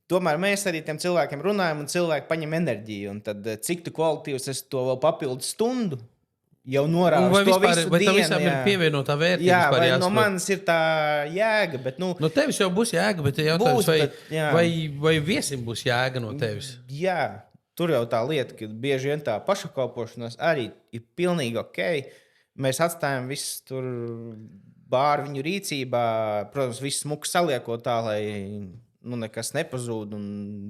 tomēr mēs arī tiem cilvēkiem runājam, un cilvēki paņem enerģiju. Un tad cik tu kvalitīvs esi to vēl papildu stundu? Jau norādīt, vai tam visam ir pievienotā vērtība. Jā, vai no manis ir tā jēga, bet no tevis jau būs jēga, bet jautājums, vai viesim būs jēga no tevis? Jā, tur jau tā lieta, ka bieži vien tā pašapkalpošanās arī ir pilnīgi ok. Mēs atstājam visu tur bāru viņu rīcībā, protams, visu smuku saliekot tā, lai nekas nepazūd un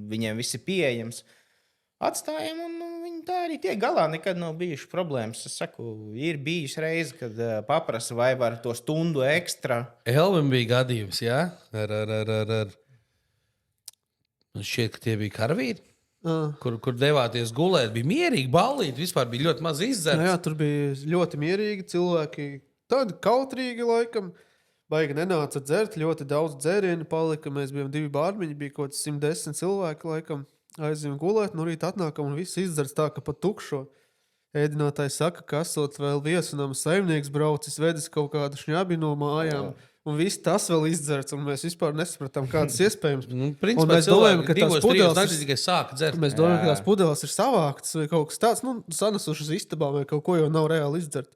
viņiem viss ir pieejams. Atstājam, un viņi tā arī tiek galā. Nekad nav bijušas problēmas. Es saku, ir bijis reize, kad paprasa, vai var to stundu ekstra. Elvim bija gadījums, jā? Man šķiet, ka tie bija karavīri, kur devāties gulēt. Bija mierīgi, ballīt, vispār bija ļoti maz izdzerts. Jā, tur bija ļoti mierīgi cilvēki. Tādi kautrīgi laikam. Baigi nenāca dzert, ļoti daudz dzērienu palika. Mēs bijām 2 bārmiņi, bija kaut 110 cilvēki laikam. Aizjām gulēt, rīt atnākam un viss izdzerts tā, ka pa tukšo. Ēdinātājs saka, ka esot vēl viesunam saimnieks braucis, vedis kaut kādu šņabi no mājām. Un viss tas vēl izdzerts, un mēs vispār nesapratām, kādas iespējams. Principā, mēs domājam, ka tās pudeles tikai sāka dzert. Mēs domājam, ka tās pudeles ir savāktas vai kaut kas tāds, sanesušas istabā vai kaut ko jau nav reāli izdzert.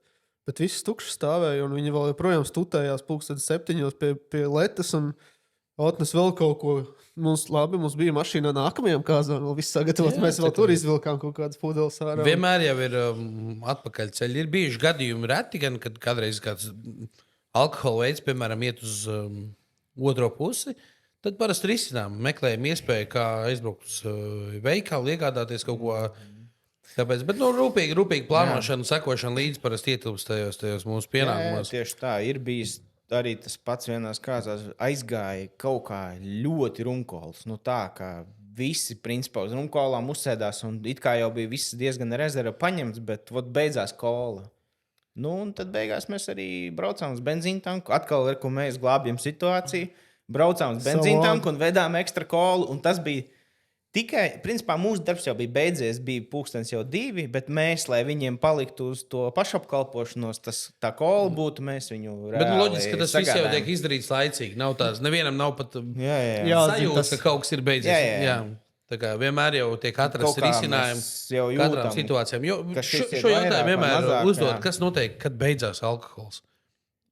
Bet viss tukšs stāvēja, un viņi vēl joprojām stutējās 7:00 pie letes, un Otnes vēl kaut ko. Mums bija mašīnā nākamajām kāzām, vēl viss sagatavot. Mēs vēl tur izvilkām kaut kādas pudeles ārā. Vienmēr jau ir atpakaļceļi. Ir bijuši gadījumi reti, gan, kad kādreiz kāds alkohola veids, piemēram, iet uz otro pusi. Tad parasti risinām, meklējam iespēju, kā aizbraukt uz veikalu, iegādāties kaut ko. Tāpēc, bet rūpīgi plānošana, sekošana līdz parasti ietilpst tajos mūsu pienākumos. Jā, tieši tā ir bijis. arī tas pats vienās kāzās aizgāja kaut kā ļoti rumkols. Nu tā, kā visi principā uz rumkolām uzsēdās un it kā jau bija viss diezgan rezerva paņemts, bet beidzās kola. Nu, un tad beigās mēs arī braucām uz benzīntanku. Atkal, ko mēs glābjam situāciju. Braucām uz benzīntanku un vedām ekstra kolu. Un tas bija tikai, principā, mūsu darbs jau bija beidzies. Bija pulkstens jau 2, bet mēs, lai viņiem paliktu uz to pašapkalpošanos, tā kola būtu, mēs viņu reāli Bet loģiski, ka tas viss jau sagādājam. tiek izdarīts laicīgi. Nav tās, nevienam nav pat Jā. sajūta, ka kaut kas ir beidzies. Jā. Tā kā vienmēr jau tiek atrasts Kaut kā risinājums mēs jau katram jūtam, situācijām. Jo ka šis ir šo vairāk jautājumu vai vienmēr mazāk, uzdod, jā. kas notiek, kad beidzās alkohols.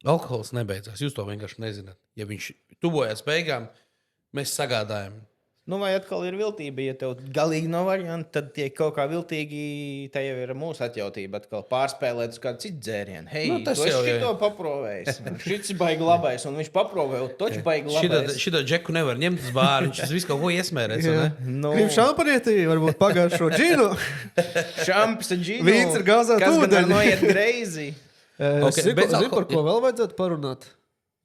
Alkohols nebeidzās. Jūs to vienkārši nezināt. Ja viņš tuvojas beigām, mēs sagādājam. Nu, vai atkal ir viltība, ja tev galīgi nav varianti, tad tiek kaut kā viltīgi, tā jau ir mūsu atjautība. Atkal pārspēlēt uz kādu citu dzērienu. Hei, Nu, tas tu esi jau, jā. šito paprovējis. Šis ir baigi labais, un viņš paprovēja, toķi baigi labais. Šito džeku nevar ņemt uz bāru. Viņš visu kaut ko iesmērēs. vai ne? Nu, Gribu šampanietī, varbūt pagājušo džinu. šamps ar džinu. Vīns ar gāzētu Kas gan ūdeni. noiet greizi. Ok, bez Zinu, par ko vēl vajadzētu parunāt?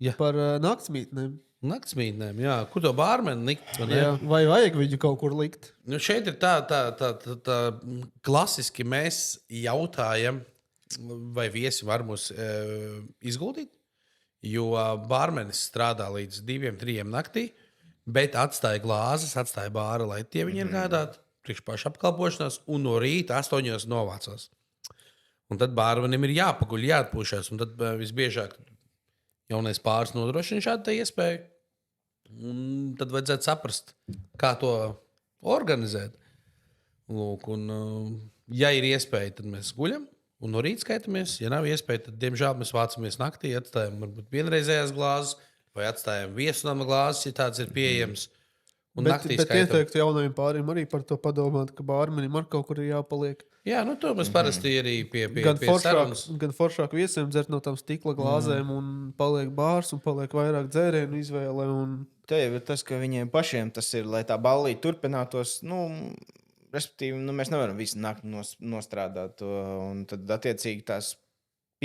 Jā. Par naktsmītnēm. Naktsmītnēm, jā. Kur to bārmeni likt? vai ne? Jā. Vai vajag viņu kaut kur likt? Nu, šeit ir tā klasiski mēs jautājam, vai viesi var mūs izguldīt, jo bārmenis strādā līdz 2-3 naktī, bet atstāja glāzes, atstāja bāra, lai tie viņi ir gādāti, priekš paša apkalpošanās, un no rīta 8 novācās. Un tad bārmenim ir jāpaguļ, jāatpūšas, un tad visbiežāk jaunais pāris nodrošina šādu iespēju. Un tad vajadzētu saprast, kā to organizēt. Lūk, un, ja ir iespēja, tad mēs guļam un no rīta skaitamies. Ja nav iespēja, tad, diemžēl, mēs vācamies naktī, atstājam varbūt vienreizējās glāzes vai atstājam viesunama glāzes, ja tāds ir pieejams. Un Bet naktī skaitam. ieteiktu jaunajiem pāriem arī par to padomāt, ka bārmenim ar kaut kur ir jāpaliek. Jā, nu to mēs parasti arī pie sarunas. Gan foršāk viesiem dzert no tām stikla glāzēm, un paliek bārs, un paliek vairāk dzērienu izvēle. Un... Te jau ir tas, ka viņiem pašiem tas ir, lai tā ballīte turpinātos. Nu, respektīvi, mēs nevaram visu nakti nostrādāt to. Un tad, attiecīgi, tās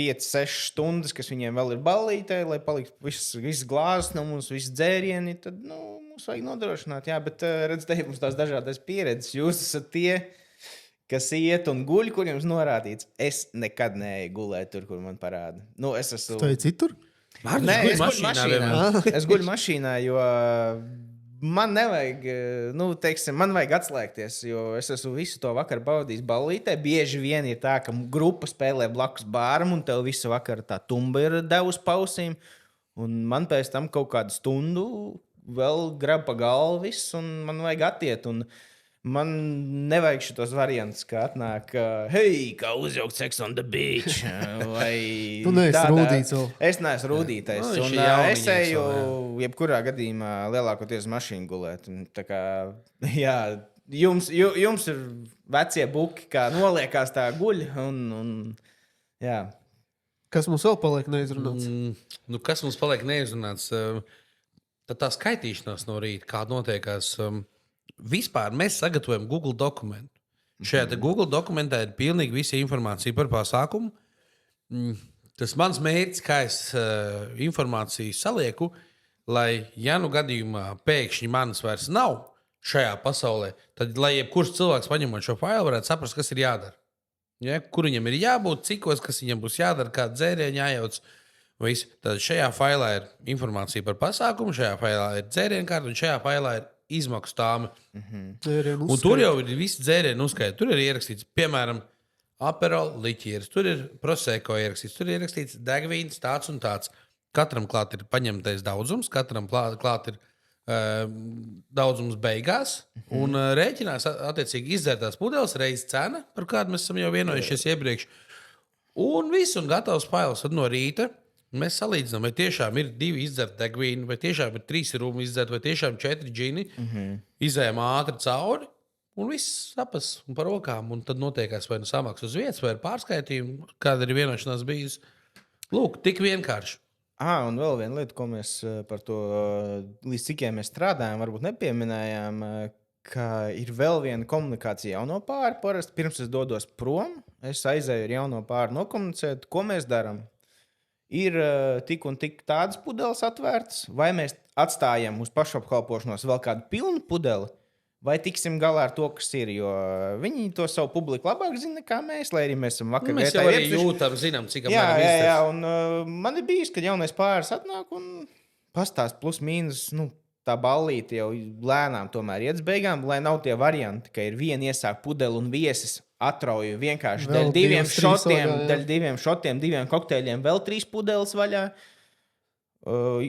5-6 stundas, kas viņiem vēl ir ballītē, lai paliktu visas glāzes no mums, visas dzērieni, tad mums vajag nodrošināt. Jā, bet redziet, mums tās dažādas pieredzes. Jūs esat tie, kas iet un guļ, kur jums norādīts. Es nekad neeju gulēt tur, kur man parāda. Nu, es esmu... Tā ir citur? Nē, es guļu mašīnā. Es guļu mašīnā, jo man nevajag, man vajag atslēgties, jo es esmu visu to vakaru baudījis ballītē. Bieži vien ir tā, ka grupa spēlē blakus bāram, un tev visu vakaru tā tumba ir devusi pausīm. Un man pēc tam kaut kādu stundu vēl grab pa galvu viss, un man vajag attiet. Un man nevajag šitos variantus, kā atnāk, hei, kā uzjaukt Sex on the Beach. Vai Tu neesi tādā- rūdīts vēl. Es neesmu rūtītais. Nu, viņš Un, ir jauniņš es eju, vēl, jebkurā gadījumā, lielākoties mašīnu gulēt. Un, tā kā, jā, jums ir vecie buki, kā noliekās tā guļ. Jā. Kas mums vēl paliek neizrunāts? Nu, kas mums paliek neizrunāts? Tad tā skaitīšanās no rīta, kā notiekās. Vispār mēs sagatavojam Google dokumentu. Šajā te Google dokumentā ir pilnīgi visa informācija par pasākumu. Tas mans mērķis, kā es informāciju salieku, lai, ja nu gadījumā pēkšņi manis vairs nav šajā pasaulē, tad lai jebkurš cilvēks paņemot šo failu, varētu saprast, kas ir jādara. Ja? Kur viņam ir jābūt, cikos, kas viņam būs jādara, kāda dzēriena jājauc. Visu. Tad šajā failā ir informācija par pasākumu, šajā failā ir dzērienu kārta un šajā failā ir izmaksu tāma. Dzērienu Un tur jau ir visi dzērieni uzskaiti. Tur ir ierakstīts, piemēram, Aperol liķieris, tur ir proseko ierakstīts, tur ir ierakstīts degvīns tāds un tāds. Katram klāt ir paņemtais daudzums, katram klāt ir daudzums beigās, un rēķinās attiecīgi izdzērtās pudeles reizes cena, par kādu mēs esam jau vienojušies iepriekš. Un viss un gatavs fails. Tad no rīta mēs salīdzinām, vai tiešām ir 2 izdzerti degvīni, vai tiešām ir 3 rūmi izdzerti, vai tiešām 4 džini. Izējām ātri cauri, un viss sapas un par rokām. Un tad notiekās vai nu samaks uz vietas, vai ir pārskaitījumi, kāda ir vienošanās bijusi. Lūk, tik vienkārši. Un vēl viena lieta, ko mēs par to, līdz cikiem mēs strādājam, varbūt nepieminējām, ka ir vēl viena komunikācija jauno pāri. Parasti pirms es dodos prom, es aizēju ar jauno pāri nokomunicēt, ko mēs darām. ir tik un tik tādas pudeles atvērtas, vai mēs atstājam uz pašapkalpošanos vēl kādu pilnu pudeli, vai tiksim galā ar to, kas ir. Jo viņi to savu publiku labāk zina nekā mēs, lai arī mēs esam vakar Mēs jau arī jūtam, zinām, cik Jā, un man ir bijis, kad jaunais pāris atnāk un pastāst plus mīnus, tā ballīte jau lēnām tomēr iet uz beigām, lai nav tie varianti, ka ir viena iesāk pudeli un viesis atrauju vienkārši Vēl dēļ diviem šotiem, 2 kokteļiem, vēl 3 pudeles vaļā.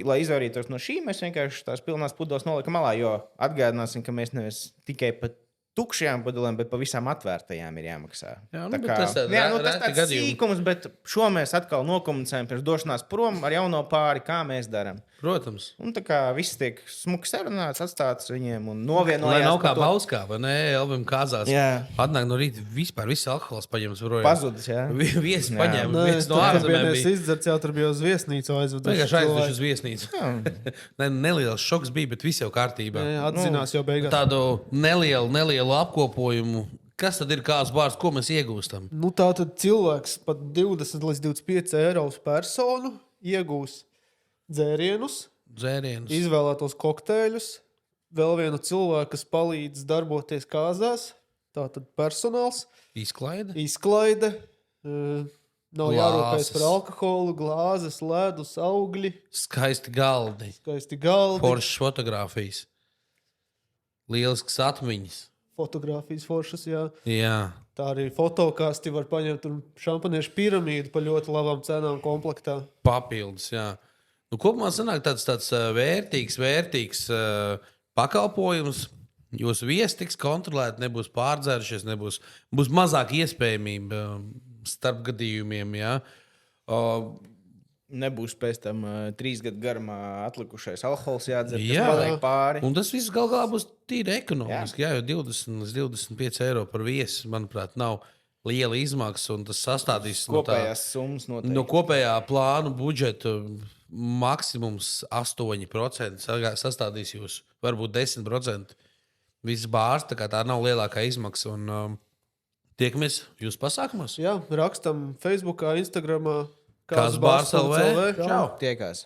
Lai izvairītos no šī, mēs vienkārši tās pilnās pudeles nolikam malā, jo atgādināsim, ka mēs nevis tikai pat tukšajām pudelēm, bet pa visām atvērtajām ir jāmaksā. Jā, Tā kā, tas tāds gadījumi. sīkums, bet šo mēs atkal nokomunicējam pirms došanās prom ar jauno pāri, kā mēs darām. Protams. Un tā kā viss tiek smuki sarunāts, atstāts viņiem un novienojās. Lai nav kā par to. Bauskā, vai ne? Elvim kāzās. Jā. Atnāk no rīta vispār viss alkohols paņems projām. Pazudis, jā. Viesi paņēma, Nē, viens no tur ārzemēm vienreiz bija. izdzerts, jau tur bija uz viesnīcu aizvedis. Vienkārši aizveduši uz viesnīcu. Neliels šoks bija, bet viss jau kārtībā. Atzinās jau beigās. Tādu nelielu apkopojumu. Kas tad ir kāds bārs, ko mēs iegūstam? Tā tad cilvēks pat 20 līdz 25 eiro uz personu iegūs dzērienus, Dzērienus. izvēlētos kokteļus, vēl vienu cilvēku, kas palīdz darboties kāzās. Tātad personāls, Izklaide. izklaide, nav Glāzes. jārūpējas par alkoholu, glāzes, ledus, augļi, Skaisti galdi. skaisti galdi, Foršas fotogrāfijas. Lielisks atmiņas. fotogrāfijas foršas. Jā. Jā. Tā arī fotokasti var paņemt un šampaniešu piramīdu par ļoti labām cenām komplektā. Papildus, jā. Kopumā sanāk tāds vērtīgs pakalpojums. Jūsu viesi tiks kontrolēti, nebūs pārdzērušies, būs mazāk iespējamība starp gadījumiem. Jā. Nebūs pēc tam 3 gadu garumā atlikušais alkohols jādzer, Jā. kas paliek pāri. Un tas viss gal galā būs tīri ekonomiski. Jā, jo 20 līdz 25 eiro par viesi, manuprāt, nav liela izmaksa. Tas sastādīs Kopējās summas noteikti. no kopējā plānu budžeta maksimums 8% sastādīs jūs, varbūt 10%. Viss bārs, tā nav lielākā izmaksa. Un tiekamies jūsu pasākumos. Jā, rakstam Facebook, Instagram. Kāds bārs LV? Čau! Tiekās.